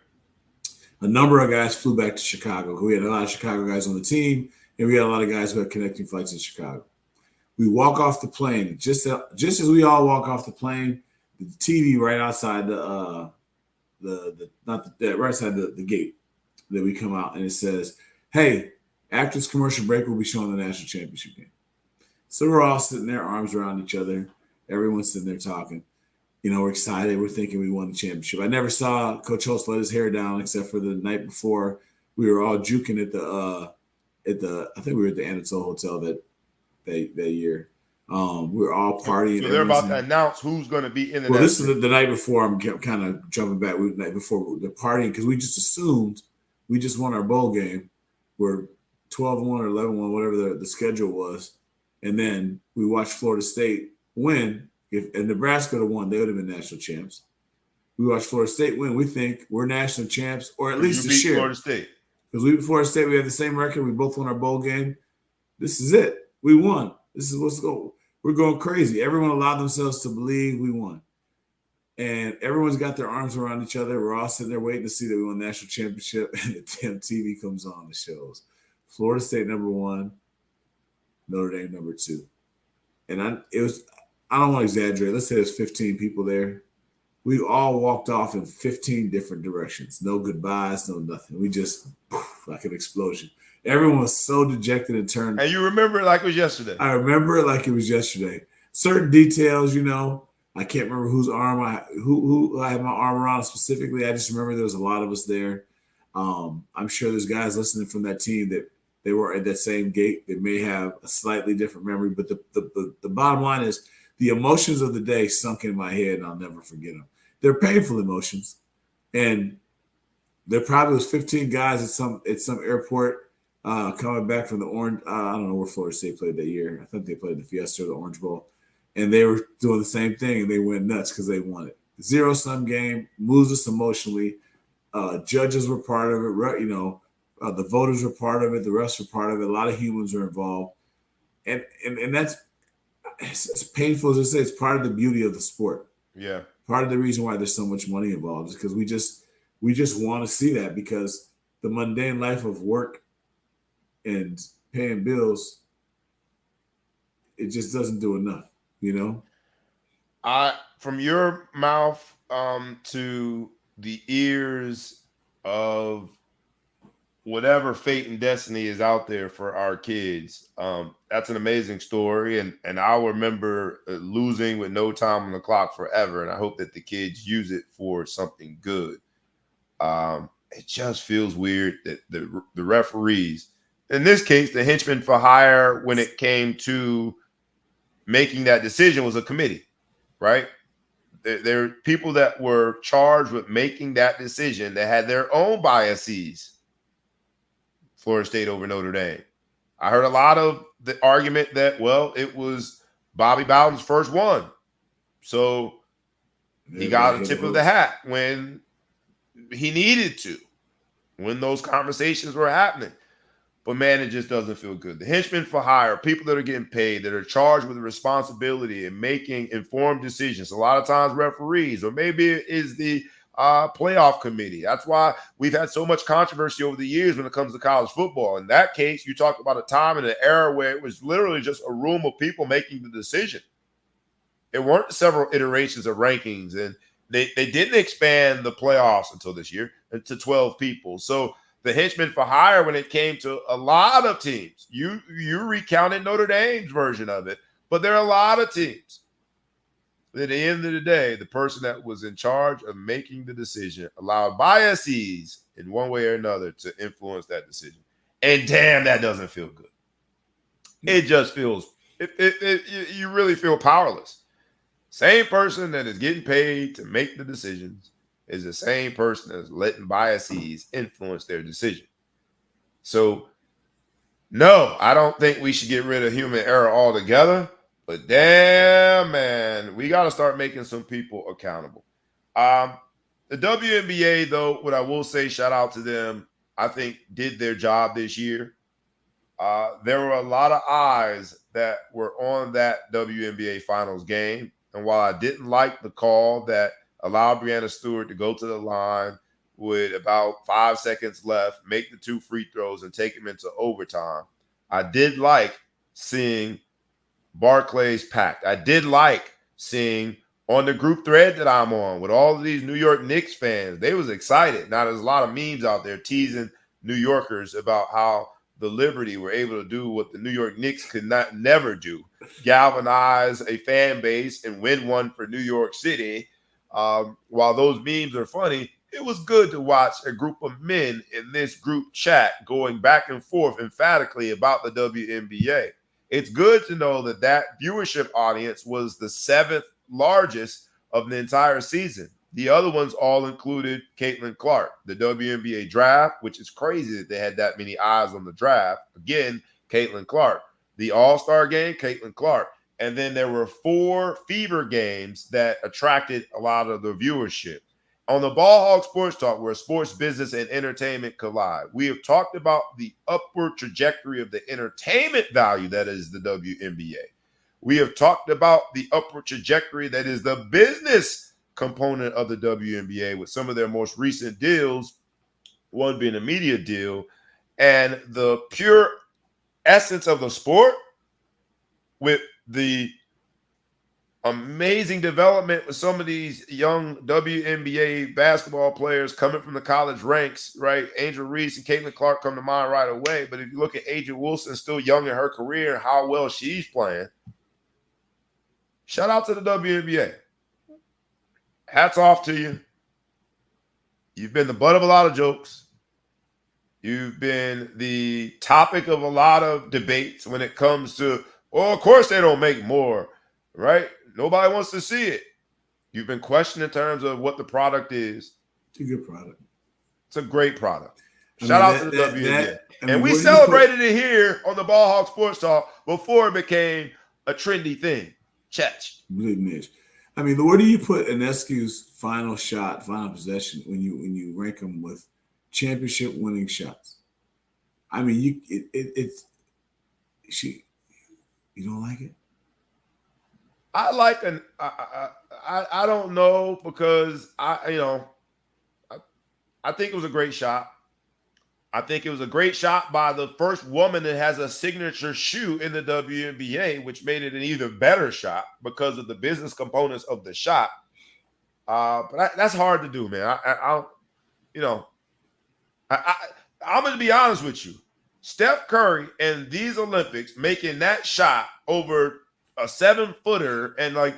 A number of guys flew back to Chicago. We had a lot of Chicago guys on the team, and we had a lot of guys who had connecting flights in Chicago. We walk off the plane. Just as we all walk off the plane, the TV right outside right outside the gate that we come out, and it says, "Hey, after this commercial break, we'll be showing the national championship game." So we're all sitting there, arms around each other. Everyone's sitting there talking. We're excited. We're thinking we won the championship. I never saw Coach Holtz let his hair down except for the night before. We were all juking at I think we were at the Anatole Hotel that year. We were all partying. So they're about to announce who's going to be in the. Well, this is the night before. I'm kind of jumping back. The night before the partying, because we just assumed we just won our bowl game. We're 12-1 or 11-1, whatever the schedule was, and then we watched Florida State win. If Nebraska had won, they would have been national champs. We watched Florida State win. We think we're national champs, or at least a share. Florida State. Because we beat Florida State, we had the same record. We both won our bowl game. This is it. We won. This is what's going. We're going crazy. Everyone allowed themselves to believe we won. And everyone's got their arms around each other. We're all sitting there waiting to see that we won the national championship. And the damn TV comes on and shows Florida State number 1, Notre Dame number 2. And I don't want to exaggerate. Let's say there's 15 people there. We all walked off in 15 different directions. No goodbyes, no nothing. We just, like an explosion. Everyone was so dejected and turned. And you remember it like it was yesterday. I remember it like it was yesterday. Certain details, I can't remember whose arm who I had my arm around specifically. I just remember there was a lot of us there. I'm sure there's guys listening from that team that they were at that same gate. They may have a slightly different memory, but the bottom line is the emotions of the day sunk in my head, and I'll never forget them. They're painful emotions, and there probably was 15 guys at some airport coming back from the Orange. I don't know where Florida State played that year. I think they played the Fiesta or the Orange Bowl, and they were doing the same thing, and they went nuts because they won it. Zero-sum game, moves us emotionally. Judges were part of it. The voters are part of it. The rest are part of it. A lot of humans are involved, and that's as painful as it is. It's part of the beauty of the sport. Yeah. Part of the reason why there's so much money involved is because we just want to see that, because the mundane life of work and paying bills, it just doesn't do enough, you know. From your mouth to the ears of whatever fate and destiny is out there for our kids. That's an amazing story, and I'll remember losing with no time on the clock forever. And I hope that the kids use it for something good. It just feels weird that the referees, in this case, the henchmen for hire, when it came to making that decision, was a committee, right? There are people that were charged with making that decision that had their own biases. Florida State over Notre Dame. I heard a lot of the argument that, well, it was Bobby Bowden's first one. So he got a tip of the hat when he needed to, when those conversations were happening. But man, it just doesn't feel good. The henchmen for hire, people that are getting paid, that are charged with the responsibility and making informed decisions. A lot of times referees, or maybe it is the playoff committee. That's why we've had so much controversy over the years when it comes to college football. In that case, you talk about a time and an era where it was literally just a room of people making the decision. It weren't several iterations of rankings, and they didn't expand the playoffs until this year to 12 people. So the henchmen for hire, when it came to a lot of teams, you recounted Notre Dame's version of it, but there are a lot of teams. At the end of the day, the person that was in charge of making the decision allowed biases in one way or another to influence that decision. And damn, that doesn't feel good. It just feels, you really feel powerless. Same person that is getting paid to make the decisions is the same person that's letting biases influence their decision. So, no, I don't think we should get rid of human error altogether. But damn, man, we got to start making some people accountable. The WNBA, though, what I will say, shout out to them, I think did their job this year. There were a lot of eyes that were on that WNBA Finals game. And while I didn't like the call that allowed Breanna Stewart to go to the line with about 5 seconds left, make the 2 free throws, and take them into overtime, I did like seeing Barclays packed. I did like seeing on the group thread that I'm on with all of these New York Knicks fans. They was excited. Now, there's a lot of memes out there teasing New Yorkers about how the Liberty were able to do what the New York Knicks could never do, galvanize a fan base and win one for New York City. While those memes are funny, it was good to watch a group of men in this group chat going back and forth emphatically about the WNBA. It's good to know that that viewership audience was the 7th largest of the entire season. The other ones all included Caitlin Clark, the WNBA draft, which is crazy that they had that many eyes on the draft. Again, Caitlin Clark. The All-Star game, Caitlin Clark. And then there were 4 fever games that attracted a lot of the viewership. On the Ball Hog Sports Talk, where sports, business, and entertainment collide, we have talked about the upward trajectory of the entertainment value that is the WNBA. We have talked about the upward trajectory that is the business component of the WNBA with some of their most recent deals, one being a media deal, and the pure essence of the sport with the amazing development with some of these young WNBA basketball players coming from the college ranks, right? Angel Reese and Caitlin Clark come to mind right away. But if you look at Adrian Wilson, still young in her career and how well she's playing, shout out to the WNBA. Hats off to you. You've been the butt of a lot of jokes. You've been the topic of a lot of debates when it comes to, well, of course they don't make more, right? Nobody wants to see it. You've been questioned in terms of what the product is. It's a good product. It's a great product. Shout out to the WNBA. And we celebrated it here on the Ball Hog Sports Talk before it became a trendy thing. Chatch. Mitch. I mean, where do you put Ionescu's final shot, final possession when you rank them with championship winning shots? I mean, it's she. You don't like it? I like an I don't know because I, I think it was a great shot. I think it was a great shot by the first woman that has a signature shoe in the WNBA, which made it an even better shot because of the business components of the shot. That's hard to do, man. you know, I, I'm going to be honest with you. Steph Curry and these Olympics making that shot over a 7-footer and like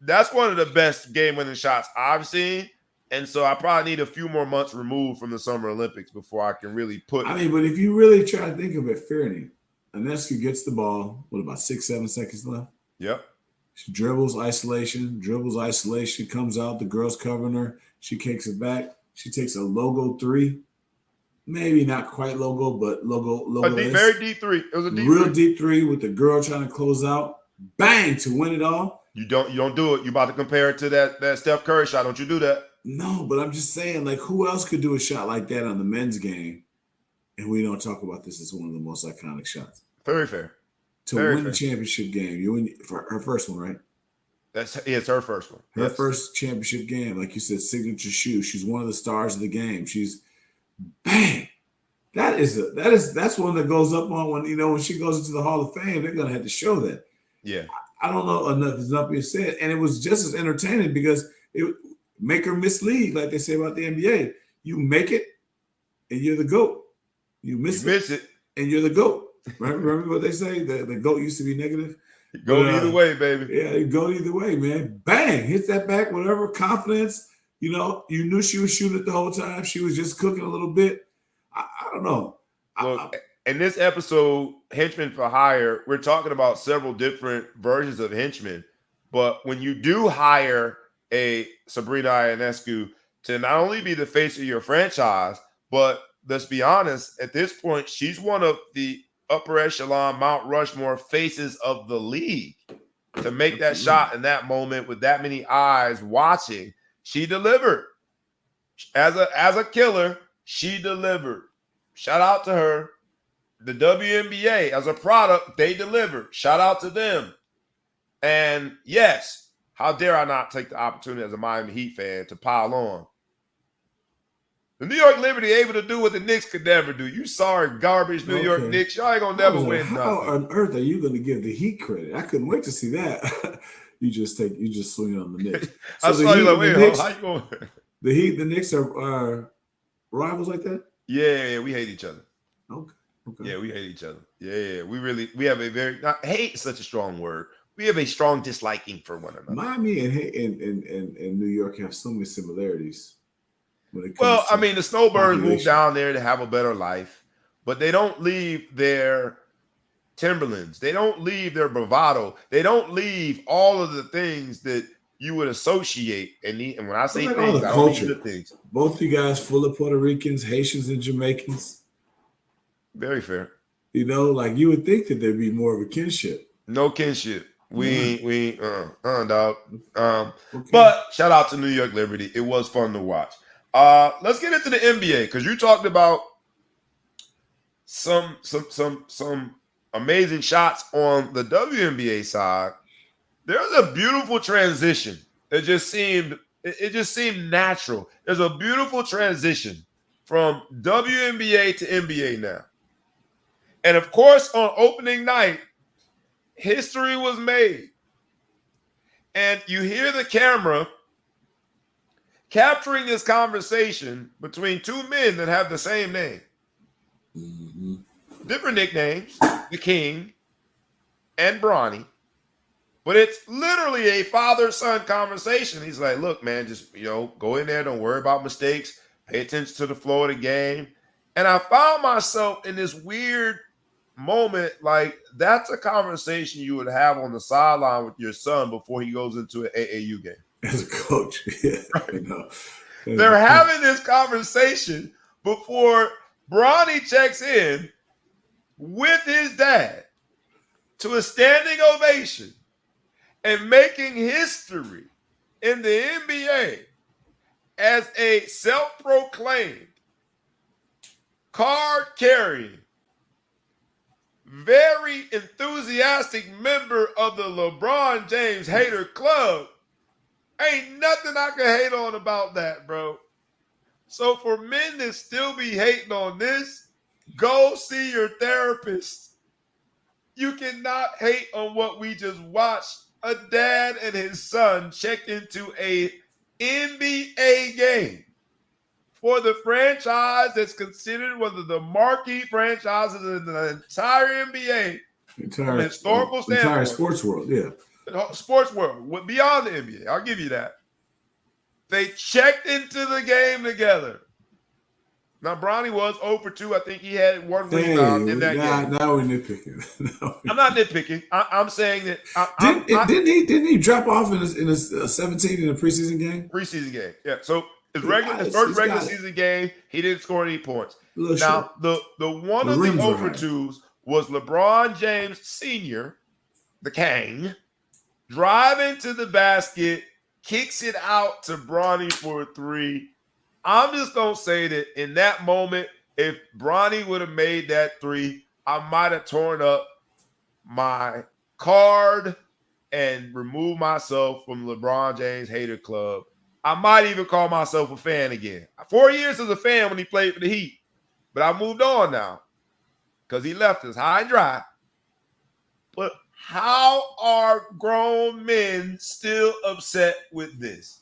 that's one of the best game-winning shots I've seen. And so I probably need a few more months removed from the Summer Olympics before I can really put. I mean, but if you really try to think of it fairly, Ionescu gets the ball. What about 6, 7 seconds left? Yep. She dribbles isolation, comes out. The girl's covering her. She kicks it back. She takes a logo three. Maybe not quite logo, but logo is. Very deep three. It was a real deep three with the girl trying to close out. Bang to win it all. You don't do it. You about to compare it to that Steph Curry shot. Don't you do that. No, but I'm just saying, like, who else could do a shot like that on the men's game? And we don't talk about this as one of the most iconic shots. Very fair. To win the championship game, you win for her first one, right? It's her first one. Her first championship game, like you said, signature shoe. She's one of the stars of the game. She's bang. That's one that goes up on when she goes into the Hall of Fame. They're gonna have to show that. Yeah. I don't know enough being said, and it was just as entertaining because it make or mislead, like they say about the NBA. You make it, and you're the GOAT. You miss it, and you're the GOAT. Right? Remember what they say? The GOAT used to be negative. Go either way, baby. Yeah, you go either way, man. Bang, hits that back, whatever. Confidence. You knew she was shooting it the whole time. She was just cooking a little bit. I don't know. Look, in this episode, Henchmen for Hire, we're talking about several different versions of Henchmen. But when you do hire a Sabrina Ionescu to not only be the face of your franchise, but let's be honest, at this point, she's one of the upper echelon Mount Rushmore faces of the league. To make that shot in that moment with that many eyes watching, she delivered. As a killer, she delivered. Shout out to her. The WNBA, as a product, they delivered. Shout out to them. And yes, how dare I not take the opportunity as a Miami Heat fan to pile on. The New York Liberty able to do what the Knicks could never do. You sorry, garbage New York Knicks. Y'all ain't gonna never win nothing. How on earth are you gonna give the Heat credit? I couldn't wait to see that. you just swing on the Knicks. So I saw you like, wait, how you going? The Knicks are rivals like that? Yeah, we hate each other. Okay. Yeah, we hate each other. Yeah. We have a very hate is such a strong word. We have a strong disliking for one another. Miami and New York have so many similarities. Well, I mean, the Snowbirds moved down there to have a better life, but they don't leave their Timberlands. They don't leave their bravado. They don't leave all of the things that you would associate. And when I say things, I don't mean the things. Both of you guys full of Puerto Ricans, Haitians, and Jamaicans. Very fair. Like you would think that there'd be more of a kinship. No kinship. Dog. But shout out to New York Liberty. It was fun to watch. Let's get into the NBA because you talked about some amazing shots on the WNBA side. There's a beautiful transition. It just seemed natural. There's a beautiful transition from WNBA to NBA now. And of course, on opening night, history was made. And you hear the camera capturing this conversation between two men that have the same name. Mm-hmm. Different nicknames, the King and Bronny. But it's literally a father-son conversation. He's like, look, man, just, go in there. Don't worry about mistakes. Pay attention to the flow of the game. And I found myself in this weird moment, like that's a conversation you would have on the sideline with your son before he goes into an AAU game. As a coach, yeah, I know. They're having this conversation before Bronny checks in with his dad to a standing ovation and making history in the NBA as a self-proclaimed card carrying, very enthusiastic member of the LeBron James hater club. Ain't nothing I can hate on about that, bro. So for men to still be hating on this, go see your therapist. You cannot hate on what we just watched. A dad and his son checked into a NBA game for the franchise that's considered one of the marquee franchises in the entire NBA from a historical standpoint. Entire sports world, yeah. Sports world, beyond the NBA. I'll give you that. They checked into the game together. Now, Bronny was 0 for 2. I think he had one rebound in that game. Now we're nitpicking. I'm not nitpicking. I'm saying that. Didn't he drop off in his 17 in a preseason game? Preseason game, yeah. So his first regular season game, he didn't score any points. Now, the one of the 0 for 2s was LeBron James Sr., the King, driving to the basket, kicks it out to Bronny for a 3. I'm just going to say that in that moment, if Bronny would have made that 3, I might have torn up my card and removed myself from LeBron James hater club. I might even call myself a fan again. 4 years as a fan when he played for the Heat, but I moved on now because he left us high and dry. But how are grown men still upset with this?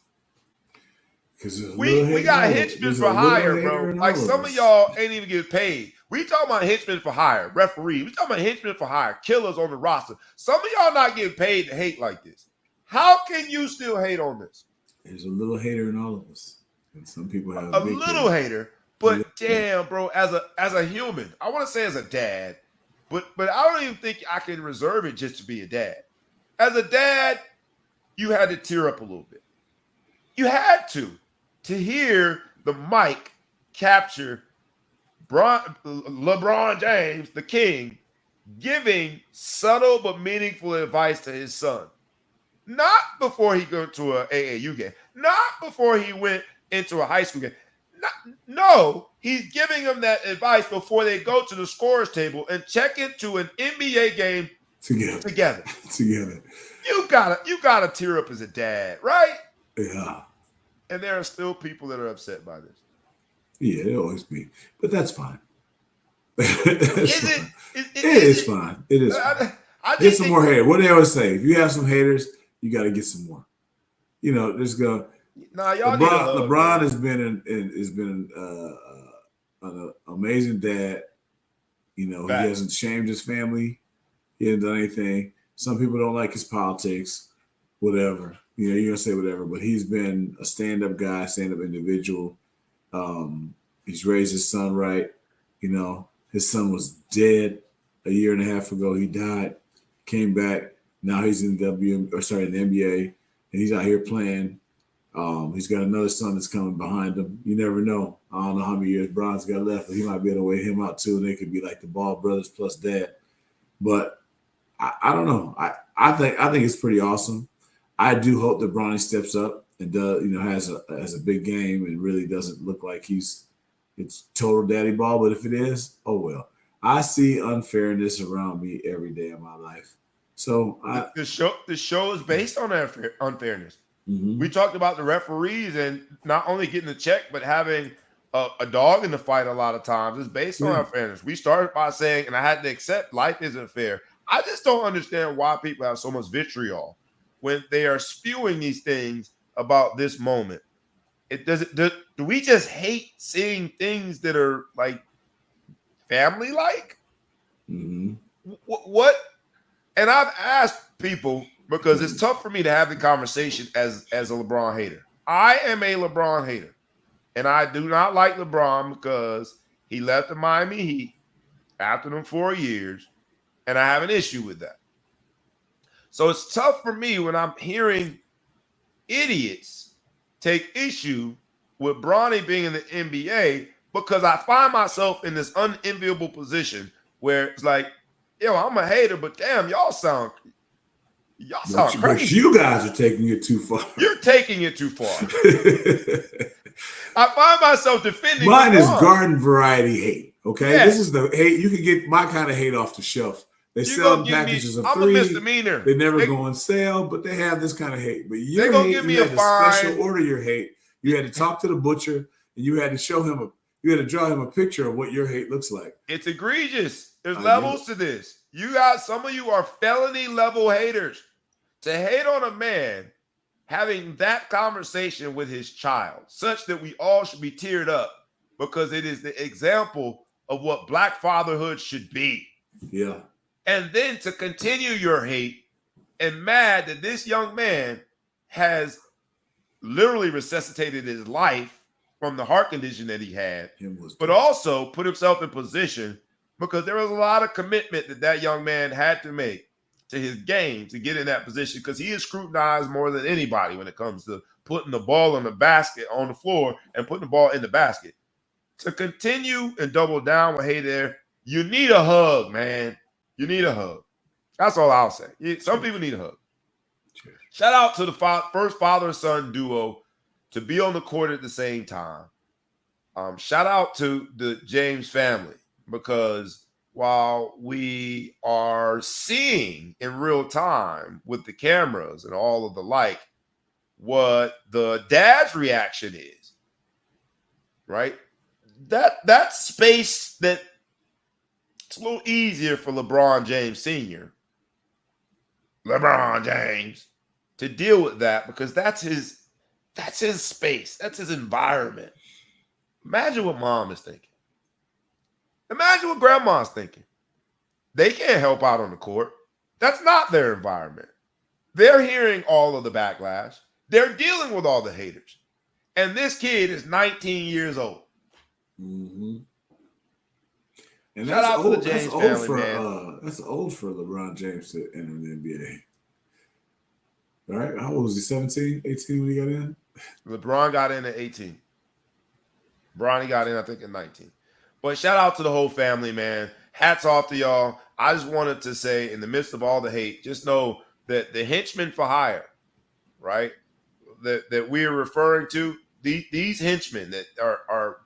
We got henchmen for hire, bro. Like some of y'all ain't even get paid. We talking about henchmen for hire, referee. We talking about henchmen for hire, killers on the roster. Some of y'all not getting paid to hate like this. How can you still hate on this? There's a little hater in all of us, and some people have a little hater. But damn, bro, as a human, I want to say as a dad, but I don't even think I can reserve it just to be a dad. As a dad, you had to tear up a little bit. You had to hear the mic capture LeBron James, the king, giving subtle but meaningful advice to his son. Not before he go to an AAU game. Not before he went into a high school game. No, he's giving them that advice before they go to the scorer's table and check into an NBA game together. You gotta tear up as a dad, right? Yeah. And there are still people that are upset by this. Yeah, it'll always be. But that's fine. It is fine. It is fine. Get some more haters. What do they always say? If you have some haters, you got to get some more. You know, just go. Nah, y'all LeBron has been an amazing dad. You know, he hasn't shamed his family. He hasn't done anything. Some people don't like his politics, whatever. You know, you're gonna say whatever, but he's been a stand-up guy, stand-up individual. He's raised his son right. You know, his son was dead a year and a half ago. He died, came back. Now he's in the NBA, and he's out here playing. He's got another son that's coming behind him. You never know. I don't know how many years Bron's got left, but he might be able to wait him out too. And they could be like the Ball brothers plus dad. But I don't know. I think it's pretty awesome. I do hope that Bronny steps up and does, you know, has a big game and really doesn't look like it's total daddy ball. But if it is, oh well. I see unfairness around me every day of my life. So the show is based on unfairness. Mm-hmm. We talked about the referees and not only getting the check, but having a dog in the fight a lot of times. It's based on unfairness. We started by saying, and I had to accept life isn't fair. I just don't understand why people have so much vitriol when they are spewing these things about this moment. Do we just hate seeing things that are like family-like? Mm-hmm. What? And I've asked people because it's tough for me to have the conversation as a LeBron hater. I am a LeBron hater, and I do not like LeBron because he left the Miami Heat after them 4 years, and I have an issue with that. So it's tough for me when I'm hearing idiots take issue with Bronny being in the NBA because I find myself in this unenviable position where it's like, yo, I'm a hater, but damn, y'all sound crazy. But you guys are taking it too far. You're taking it too far. I find myself defending Mine is garden variety hate. Okay, Yes. this is the hate. You can get my kind of hate off the shelf. They You sell gonna give me? packages of I'm a 3. misdemeanor. They never go on sale, but they have this kind of hate. But They your gonna hate, give you me a had to special fine. order your hate. You had to talk to the butcher, and you had to show him you had to draw him a picture of what your hate looks like. It's egregious. There's levels to this. You got some of you are felony level haters. To hate on a man having that conversation with his child, such that we all should be teared up because it is the example of what Black fatherhood should be. Yeah. And then to continue your hate and mad that this young man has literally resuscitated his life from the heart condition that he had, but also put himself in position because there was a lot of commitment that young man had to make to his game to get in that position, because he is scrutinized more than anybody when it comes to putting the ball in the basket on the floor and putting the ball in the basket. To continue and double down with hate there, you need a hug, man. You need a hug. That's all I'll say. Some people need a hug. Shout out to the first father-son duo to be on the court at the same time. Shout out to the James family, because while we are seeing in real time with the cameras and all of the like what the dad's reaction is, right? That space that it's a little easier for LeBron James Sr. LeBron James to deal with that, because that's his space. That's his environment. Imagine what mom is thinking. Imagine what grandma's thinking. They can't help out on the court. That's not their environment. They're hearing all of the backlash. They're dealing with all the haters. And this kid is 19 years old. Mm-hmm. And shout out old, to the James family, man. That's old for LeBron James to enter the NBA. All right? How old was he? 17, 18 when he got in? LeBron got in at 18. Bronny got in, I think, at 19. But shout out to the whole family, man. Hats off to y'all. I just wanted to say, in the midst of all the hate, just know that the henchmen for hire, right, that we're referring to, these henchmen that are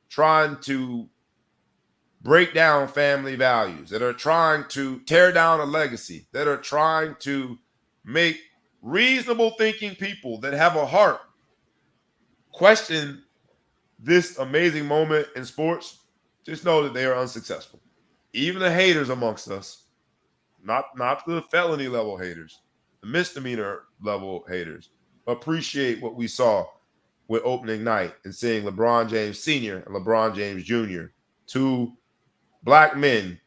trying to break down family values, that are trying to tear down a legacy, that are trying to make reasonable thinking people that have a heart question this amazing moment in sports, just know that they are unsuccessful. Even the haters amongst us, not the felony level haters, the misdemeanor level haters, appreciate what we saw with opening night and seeing LeBron James Sr. and LeBron James Jr., two Black men,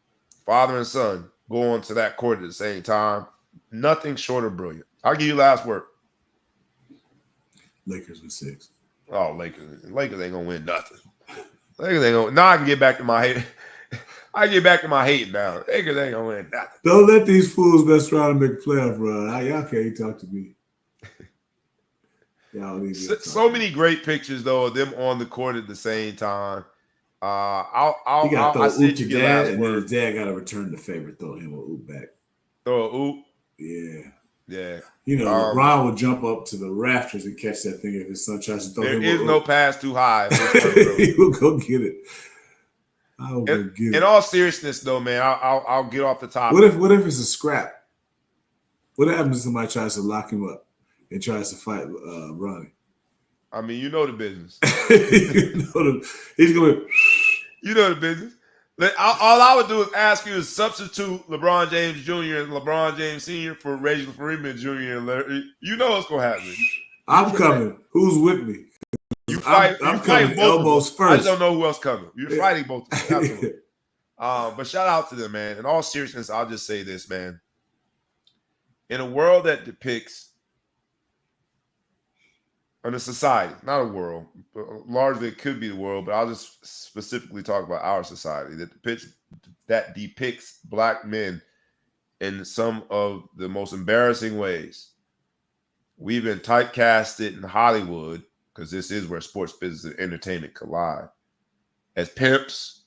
father and son, go onto that court at the same time. Nothing short of brilliant. I'll give you last word. Lakers with 6. Oh, Lakers ain't gonna win nothing. Lakers ain't gonna. Now I can get back to my hate. I get back to my hate now. Lakers ain't gonna win nothing. Don't let these fools mess around and make a playoff run. Y'all can't talk to me. So many great pictures though of them on the court at the same time. I said you get last and word. Then his dad got to return the favor, throw him a oop back. Throw a oop. Yeah. You know, LeBron would jump up to the rafters and catch that thing if his son tries to throw him. There is no pass too high. He will go get it. In all seriousness, though, man, I'll get off the topic. What if it's a scrap? What happens if somebody tries to lock him up and tries to fight Ronnie? I mean, you know the business. He's going. You know the business. All I would do is ask you to substitute LeBron James Jr. and LeBron James Sr. for Reggie Freeman Jr. and Larry. You know what's gonna happen. I'm coming. Who's with me? I'm coming elbows first. I just don't know who else coming. You're fighting both of them. Absolutely. But shout out to them, man. In all seriousness, I'll just say this, man. In a world that depicts, in a society, not a world, but largely it could be the world, but I'll just specifically talk about our society that depicts Black men in some of the most embarrassing ways. We've been typecasted in Hollywood, because this is where sports business and entertainment collide, as pimps,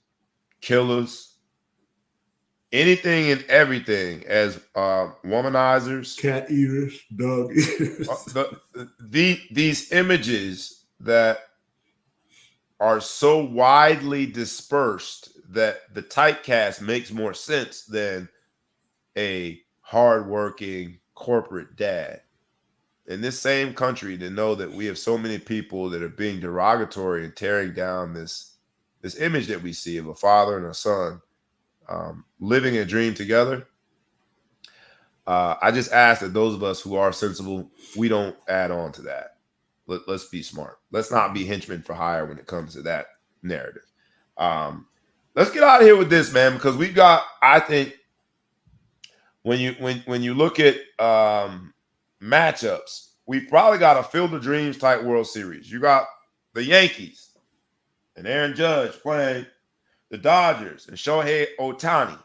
killers, anything and everything, as womanizers, cat eaters, dog eaters. These images that are so widely dispersed that the typecast makes more sense than a hardworking corporate dad. In this same country, to know that we have so many people that are being derogatory and tearing down this image that we see of a father and a son living a dream together. I just ask that those of us who are sensible, we don't add on to that. Let's be smart. Let's not be henchmen for hire when it comes to that narrative. Let's get out of here with this, man, because we've got, I think, when you look at matchups, we've probably got a Field of Dreams type World Series. You got the Yankees and Aaron Judge playing the Dodgers and Shohei Ohtani.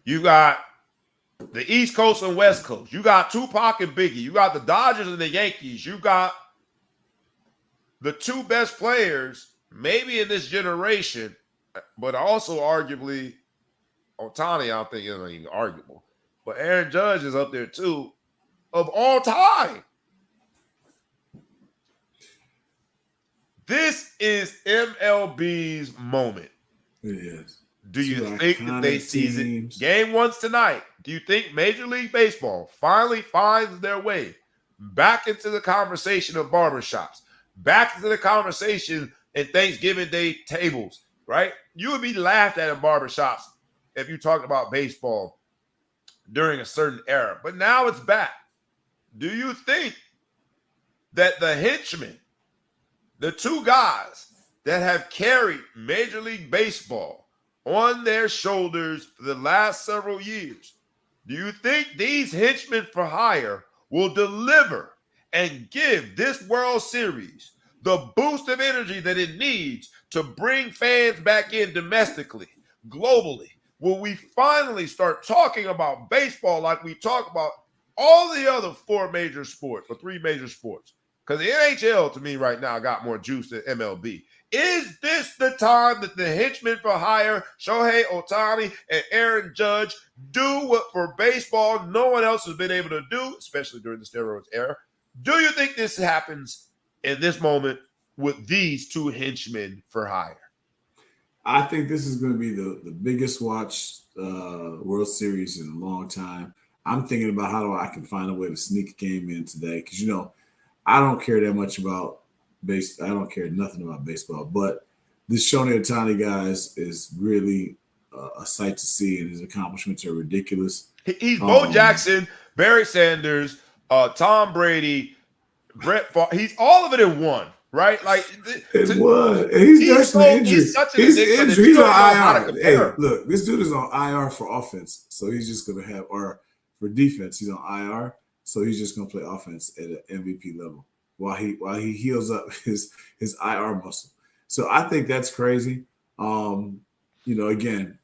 You got the East Coast and West Coast. You got Tupac and Biggie. You got the Dodgers and the Yankees. You got the two best players, maybe in this generation, but also arguably Ohtani, I don't think it's even arguable. But Aaron Judge is up there too, of all time. This is MLB's moment. It is. Do you think that they seize it? Game 1's tonight. Do you think Major League Baseball finally finds their way back into the conversation of barbershops, back into the conversation in Thanksgiving Day tables, right? You would be laughed at in barbershops if you talked about baseball during a certain era. But now it's back. Do you think that the henchmen, the two guys that have carried Major League Baseball on their shoulders for the last several years, do you think these henchmen for hire will deliver and give this World Series the boost of energy that it needs to bring fans back in domestically, globally? Will we finally start talking about baseball like we talk about all the other four major sports or three major sports? Because the NHL, to me, right now, got more juice than MLB. Is this the time that the henchmen for hire, Shohei Ohtani and Aaron Judge, do what for baseball no one else has been able to do, especially during the steroids era? Do you think this happens in this moment with these two henchmen for hire? I think this is going to be the biggest watched World Series in a long time. I'm thinking about how I can find a way to sneak a game in today because, I don't care that much about I don't care nothing about baseball, but this Shohei Ohtani guys is really a sight to see, and his accomplishments are ridiculous. He's Bo Jackson, Barry Sanders, Tom Brady, Brett Favre. He's all of it in one, right? Like it was. He's injured. He's such an injured. He's on IR. Hey, look, this dude is on IR for offense, so he's just going to have, or for defense, he's on IR, so he's just going to play offense at an MVP level while he heals up his IR muscle. So I think that's crazy. Again,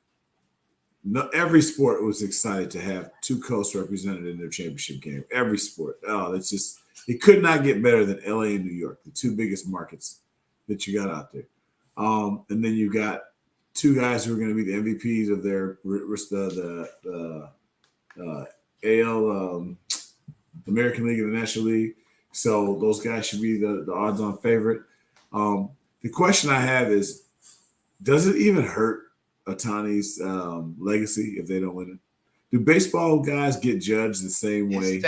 every sport was excited to have two coasts represented in their championship game. Every sport. It could not get better than LA and New York, the two biggest markets that you got out there. And then you got two guys who are going to be the MVPs of their AL, American League and the National League. So those guys should be the odds-on favorite. The question I have is, does it even hurt Ohtani's legacy if they don't win it? Do baseball guys get judged the same way?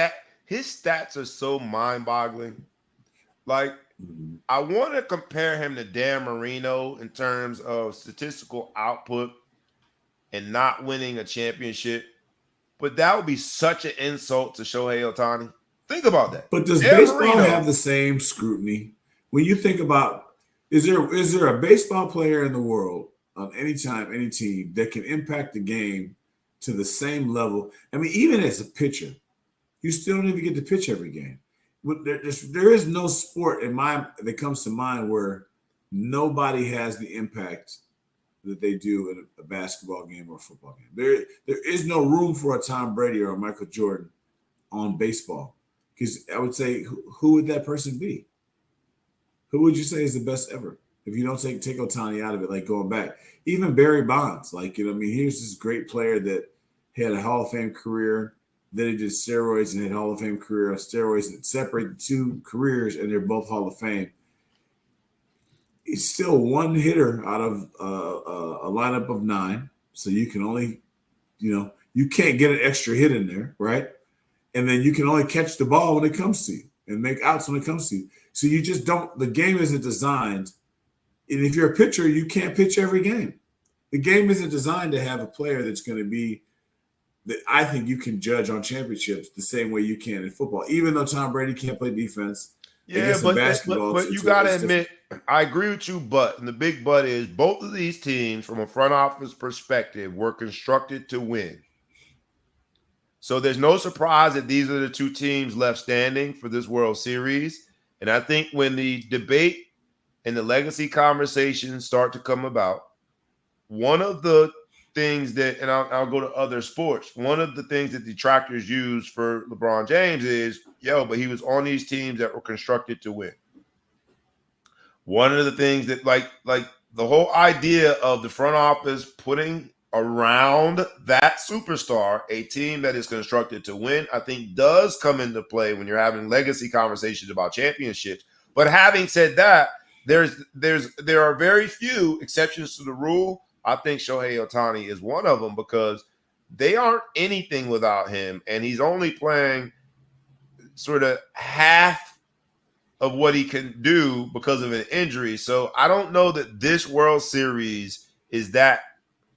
His stats are so mind-boggling. Like, I want to compare him to Dan Marino in terms of statistical output and not winning a championship, but that would be such an insult to Shohei Ohtani. Think about that. But does baseball have the same scrutiny? When you think about, is there a baseball player in the world on any time, any team that can impact the game to the same level? I mean, even as a pitcher, you still don't even get to pitch every game. There is no sport that comes to mind where nobody has the impact that they do in a basketball game or a football game. There is no room for a Tom Brady or a Michael Jordan on baseball. Because I would say, who would that person be? Who would you say is the best ever? If you don't take Ohtani out of it, like going back. Even Barry Bonds, here's this great player that had a Hall of Fame career. Then he did steroids and had a Hall of Fame career of steroids that separate the two careers, and they're both Hall of Fame. he's still one hitter out of a lineup of 9. So you can only, you can't get an extra hit in there, right? And then you can only catch the ball when it comes to you and make outs when it comes to you. So you just don't, the game isn't designed. And if you're a pitcher, you can't pitch every game. The game isn't designed to have a player that's going to be that I think you can judge on championships the same way you can in football. Even though Tom Brady can't play defense, I Yeah, guess in but basketball, you gotta it's different. admit, I agree with you. But and the big but is both of these teams, from a front office perspective, were constructed to win. So there's no surprise that these are the two teams left standing for this World Series. And I think when the debate and the legacy conversations start to come about, one of the things that, and I'll go to other sports, one of the things that detractors use for LeBron James is, but he was on these teams that were constructed to win. One of the things that, like the whole idea of the front office putting around that superstar a team that is constructed to win, I think does come into play when you're having legacy conversations about championships. But having said that, there are very few exceptions to the rule. I think Shohei Ohtani is one of them because they aren't anything without him, and he's only playing sort of half of what he can do because of an injury. So I don't know that this World Series is that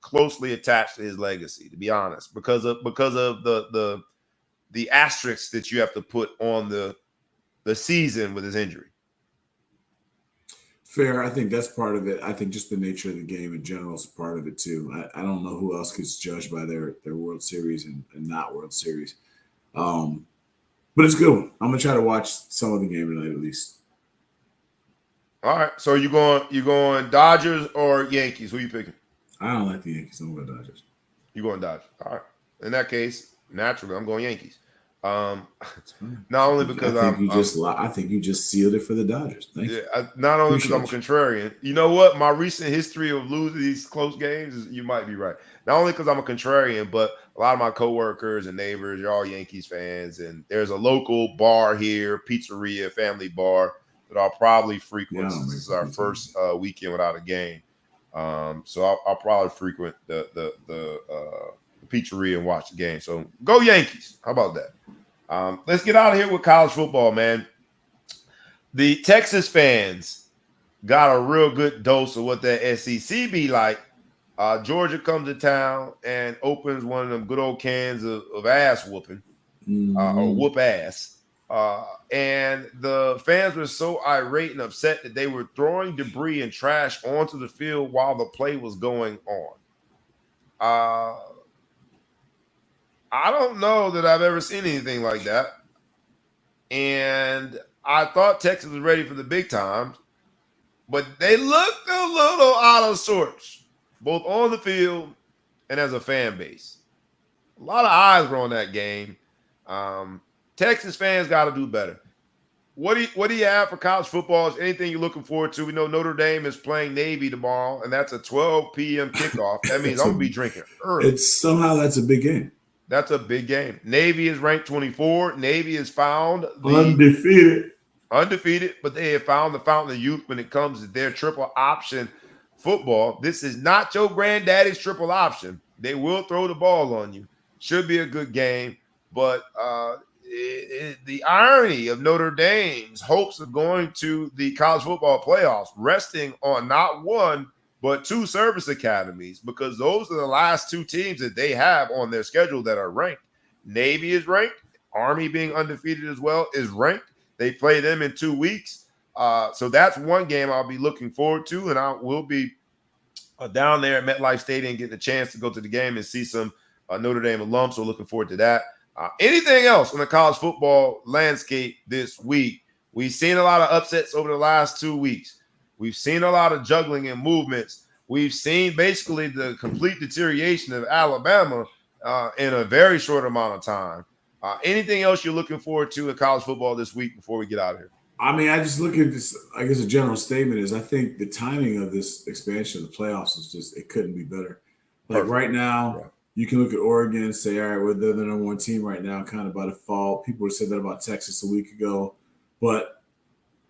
closely attached to his legacy, to be honest, because of the asterisks that you have to put on the season with his injury. Fair. I think that's part of it. I think just the nature of the game in general is part of it too. I don't know who else gets judged by their World Series and not World Series. But it's a good one. I'm gonna try to watch some of the game tonight at least. All right. So you going Dodgers or Yankees? Who you picking? I don't like the Yankees. I'm going Dodgers. You going Dodgers? All right. In that case, naturally, I'm going Yankees. Not only because I think you just sealed it for the Dodgers. Thank you. Not only because I'm a contrarian. You know what? My recent history of losing these close games is, you might be right. Not only because I'm a contrarian, but a lot of my coworkers and neighbors are all Yankees fans, and there's a local bar here, pizzeria, family bar that I'll probably frequent since this is our first weekend without a game. So I'll probably frequent the pizzeria and watch the game. So go Yankees. How about that? Let's get out of here with college football, man. The Texas fans got a real good dose of what that SEC be like. Georgia comes to town and opens one of them good old cans of ass whooping, or whoop ass. And the fans were so irate and upset that they were throwing debris and trash onto the field while the play was going on. I don't know that I've ever seen anything like that. And I thought Texas was ready for the big times, but they looked a little out of sorts, both on the field and as a fan base. A lot of eyes were on that game. Texas fans got to do better. What do you have for college football? Is anything you're looking forward to? We know Notre Dame is playing Navy tomorrow, and that's a 12 p.m. kickoff. That means I'm going to be drinking early. That's a big game. That's a big game. Navy is ranked 24. Navy has found undefeated, but they have found the fountain of youth when it comes to their triple option football. This is not your granddaddy's triple option. They will throw the ball on you. Should be a good game, but the irony of Notre Dame's hopes of going to the college football playoffs resting on not one, but two service academies, because those are the last two teams that they have on their schedule that are ranked. Navy is ranked. Army, being undefeated as well, is ranked. They play them in 2 weeks. So that's one game I'll be looking forward to, and I will be down there at MetLife Stadium getting a chance to go to the game and see some Notre Dame alums. So looking forward to that. Anything else on the college football landscape this week? We've seen a lot of upsets over the last 2 weeks. We've seen a lot of juggling and movements. We've seen basically the complete deterioration of Alabama in a very short amount of time. Anything else you're looking forward to in college football this week before we get out of here? I mean, I just look at this, I guess a general statement is I think the timing of this expansion of the playoffs is just, it couldn't be better. Like right now, you can look at Oregon and say, all right, well, they're the number one team right now, kind of by default. People said that about Texas a week ago, but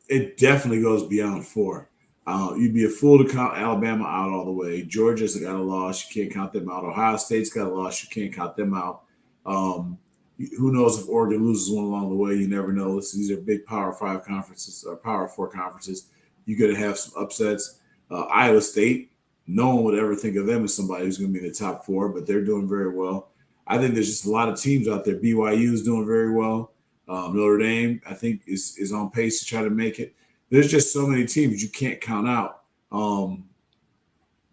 it definitely goes beyond 4. You'd be a fool to count Alabama out all the way. Georgia's got a loss. You can't count them out. Ohio State's got a loss. You can't count them out. Um, who knows if Oregon loses one along the way? You never know. These are big Power Five conferences or Power Four conferences. You could have some upsets. Iowa State, no one would ever think of them as somebody who's going to be in the top four, but they're doing very well. I think there's just a lot of teams out there. BYU is doing very well. Notre Dame, I think, is on pace to try to make it. There's just so many teams you can't count out. Um,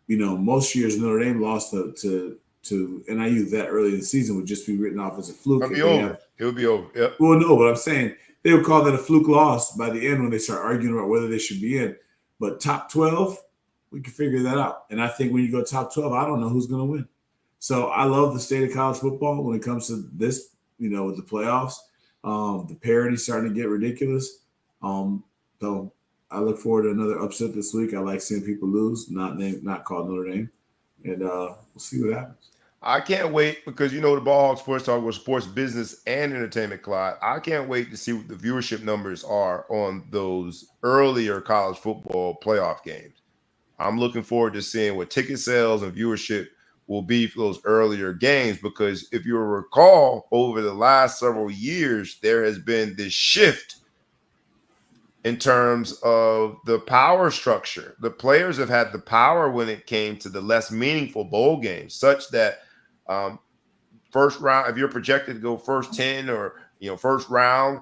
most years Notre Dame lost to NIU that early in the season would just be written off as a fluke. It'll be over. It would be over. Yep. Well, no, but I'm saying they would call that a fluke loss by the end when they start arguing about whether they should be in. But top 12, we can figure that out. And I think when you go top 12, I don't know who's going to win. So I love the state of college football when it comes to this, with the playoffs. The parity's starting to get ridiculous. So I look forward to another upset this week. I like seeing people lose, not called Notre Dame. And we'll see what happens. I can't wait because the Ball Hawk Sports Talk was sports business and entertainment, Clyde. I can't wait to see what the viewership numbers are on those earlier college football playoff games. I'm looking forward to seeing what ticket sales and viewership will be for those earlier games because if you recall, over the last several years, there has been this shift in terms of the power structure. The players have had the power when it came to the less meaningful bowl games, such that first round, if you're projected to go first 10 or first round,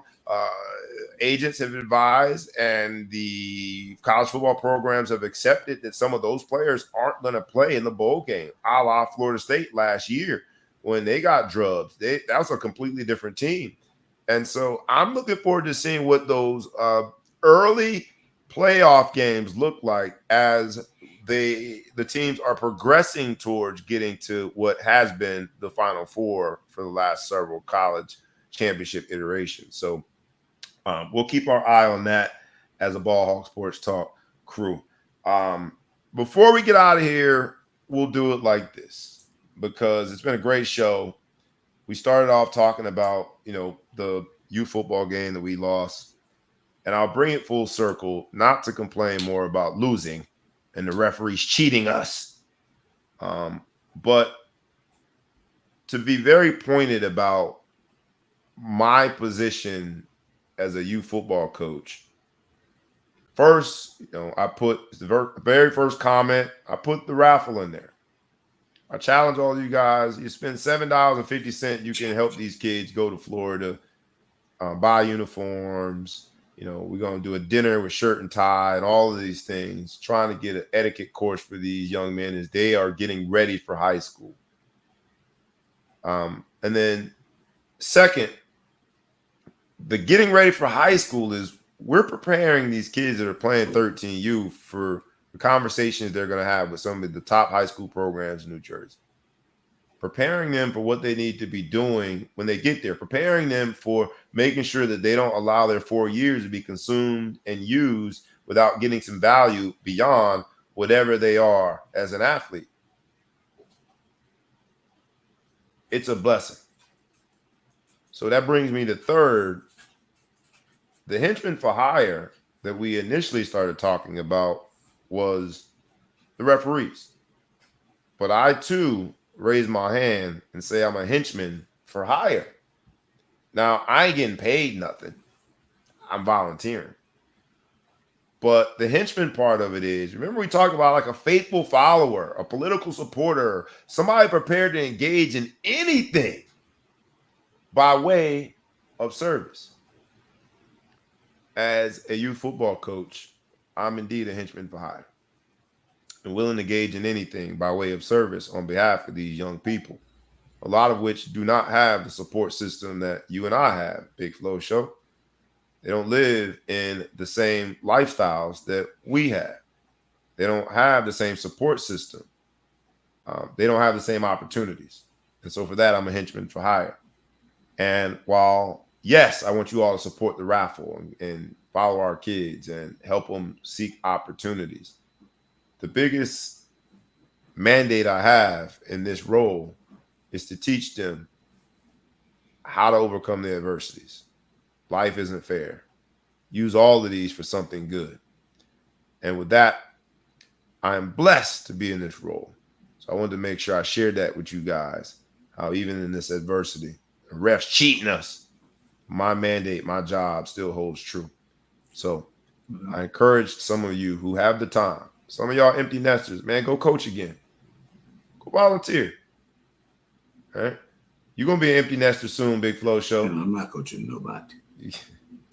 agents have advised and the college football programs have accepted that some of those players aren't going to play in the bowl game, a la Florida State last year when they got drubbed. That was a completely different team. And so I'm looking forward to seeing what those early playoff games look like as the teams are progressing towards getting to what has been the Final Four for the last several college championship iterations. So we'll keep our eye on that as a Ball Hawk Sports Talk crew. Before we get out of here, we'll do it like this because it's been a great show. We started off talking about, the youth football game that we lost. And I'll bring it full circle, not to complain more about losing and the referees cheating us, but to be very pointed about my position as a youth football coach. First, I put the very first comment, I put the raffle in there. I challenge all you guys. You spend $7.50, you can help these kids go to Florida, buy uniforms. We're going to do a dinner with shirt and tie and all of these things, trying to get an etiquette course for these young men as they are getting ready for high school. And then second, the getting ready for high school is we're preparing these kids that are playing 13U for the conversations they're going to have with some of the top high school programs in New Jersey. Preparing them for what they need to be doing when they get there, preparing them for making sure that they don't allow their 4 years to be consumed and used without getting some value beyond whatever they are as an athlete. It's a blessing. So that brings me to third, the Henchmen for hire that we initially started talking about was the referees. But I too raise my hand and say I'm a henchman for hire. Now, I ain't getting paid nothing. I'm volunteering. But the henchman part of it is, remember we talked about like a faithful follower, a political supporter, somebody prepared to engage in anything by way of service. As a youth football coach, I'm indeed a henchman for hire and willing to engage in anything by way of service on behalf of these young people, a lot of which do not have the support system that you and I have, Big Flow Show. They don't live in the same lifestyles that we have. They don't have the same support system. They don't have the same opportunities. And so for that, I'm a henchman for hire. And while, yes, I want you all to support the raffle and follow our kids and help them seek opportunities, the biggest mandate I have in this role is to teach them how to overcome their adversities. Life isn't fair. Use all of these for something good. And with that, I am blessed to be in this role. So I wanted to make sure I shared that with you guys. How even in this adversity, the refs cheating us, my mandate, my job still holds true. So I encourage some of you who have the time, some of y'all empty nesters, man, go coach again. Go volunteer. All right. You're going to be an empty nester soon, Big Flow Show. And I'm not coaching nobody.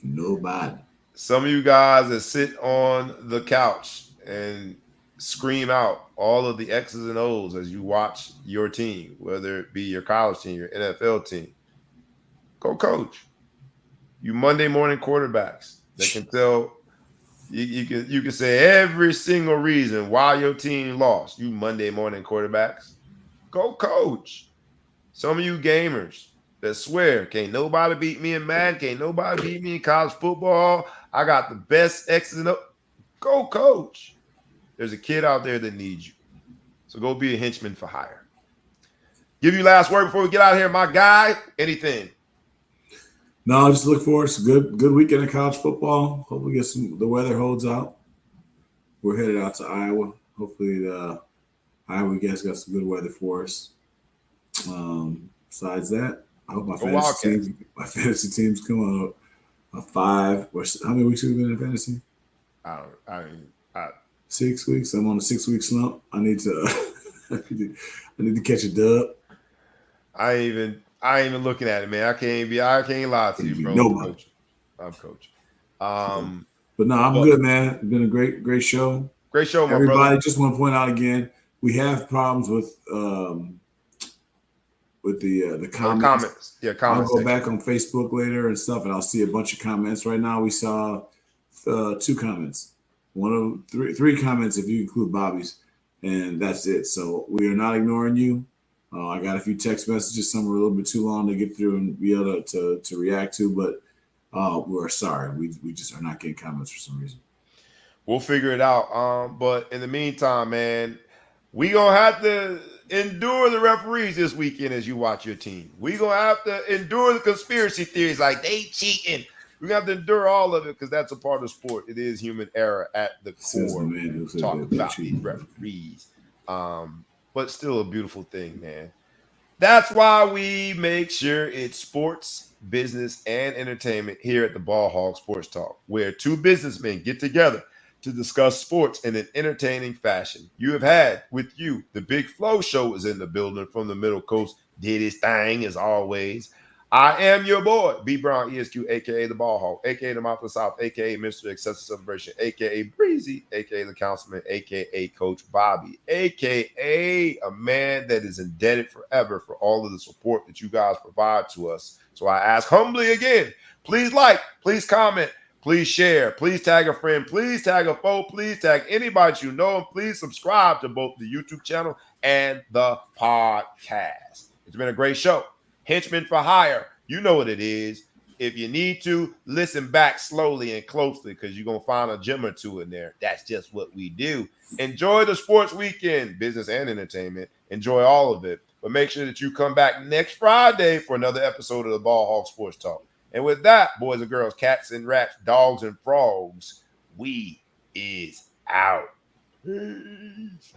Nobody. Some of you guys that sit on the couch and scream out all of the X's and O's as you watch your team, whether it be your college team, your NFL team. Go coach. You Monday morning quarterbacks that can tell you can say every single reason why your team lost. You Monday morning quarterbacks. Go coach. Some of you gamers that swear, can't nobody beat me in Madden, can't nobody beat me in college football. I got the best X's and O's. Go coach. There's a kid out there that needs you. So go be a henchman for hire. Give you last word before we get out of here, my guy. Anything? No, just look forward to good weekend of college football. Hope we get the weather holds out. We're headed out to Iowa. Hopefully the Iowa guys got some good weather for us. Besides that, I hope my fantasy teams come up 5 or how many weeks have we been in fantasy? 6 weeks. I'm on a 6-week slump. I need to catch a dub. I ain't even looking at it, man. I can't lie to you, bro. Nobody. I'm coaching. But no, I'm good, man. It's been a great show. Great show, my Everybody, brother. just want to point out again, we have problems with the comments. Yeah, comments. I'll go back on Facebook later and stuff, and I'll see a bunch of comments. Right now, we saw 2 comments. Three comments if you include Bobby's, and that's it. So we are not ignoring you. I got a few text messages. Some were a little bit too long to get through and be able to react to, but we're sorry. We just are not getting comments for some reason. We'll figure it out. But in the meantime, man, we gonna have to endure the referees this weekend as you watch your team. We gonna have to endure the conspiracy theories like they cheating. We're gonna have to endure all of it because that's a part of sport. It is human error at the core. Talk about these referees. But still a beautiful thing, man. That's why we make sure it's sports, business, and entertainment here at the Ball Hog Sports Talk, where 2 businessmen get together to discuss sports in an entertaining fashion. You have had with you, the Big Flow Show is in the building from the Middle Coast. Did his thing as always. I am your boy, B Brown ESQ, a.k.a. the Ball Hog, a.k.a. the Mouth of the South, a.k.a. Mr. Excessive Celebration, a.k.a. Breezy, a.k.a. the Councilman, a.k.a. Coach Bobby, a.k.a. a man that is indebted forever for all of the support that you guys provide to us. So I ask humbly again, please like, please comment, please share, please tag a friend, please tag a foe, please tag anybody you know, and please subscribe to both the YouTube channel and the podcast. It's been a great show. Henchmen for hire. You know what it is. If you need to, listen back slowly and closely because you're going to find a gem or 2 in there. That's just what we do. Enjoy the sports weekend, business and entertainment. Enjoy all of it. But make sure that you come back next Friday for another episode of the Ball Hog Sports Talk. And with that, boys and girls, cats and rats, dogs and frogs, we is out. Peace.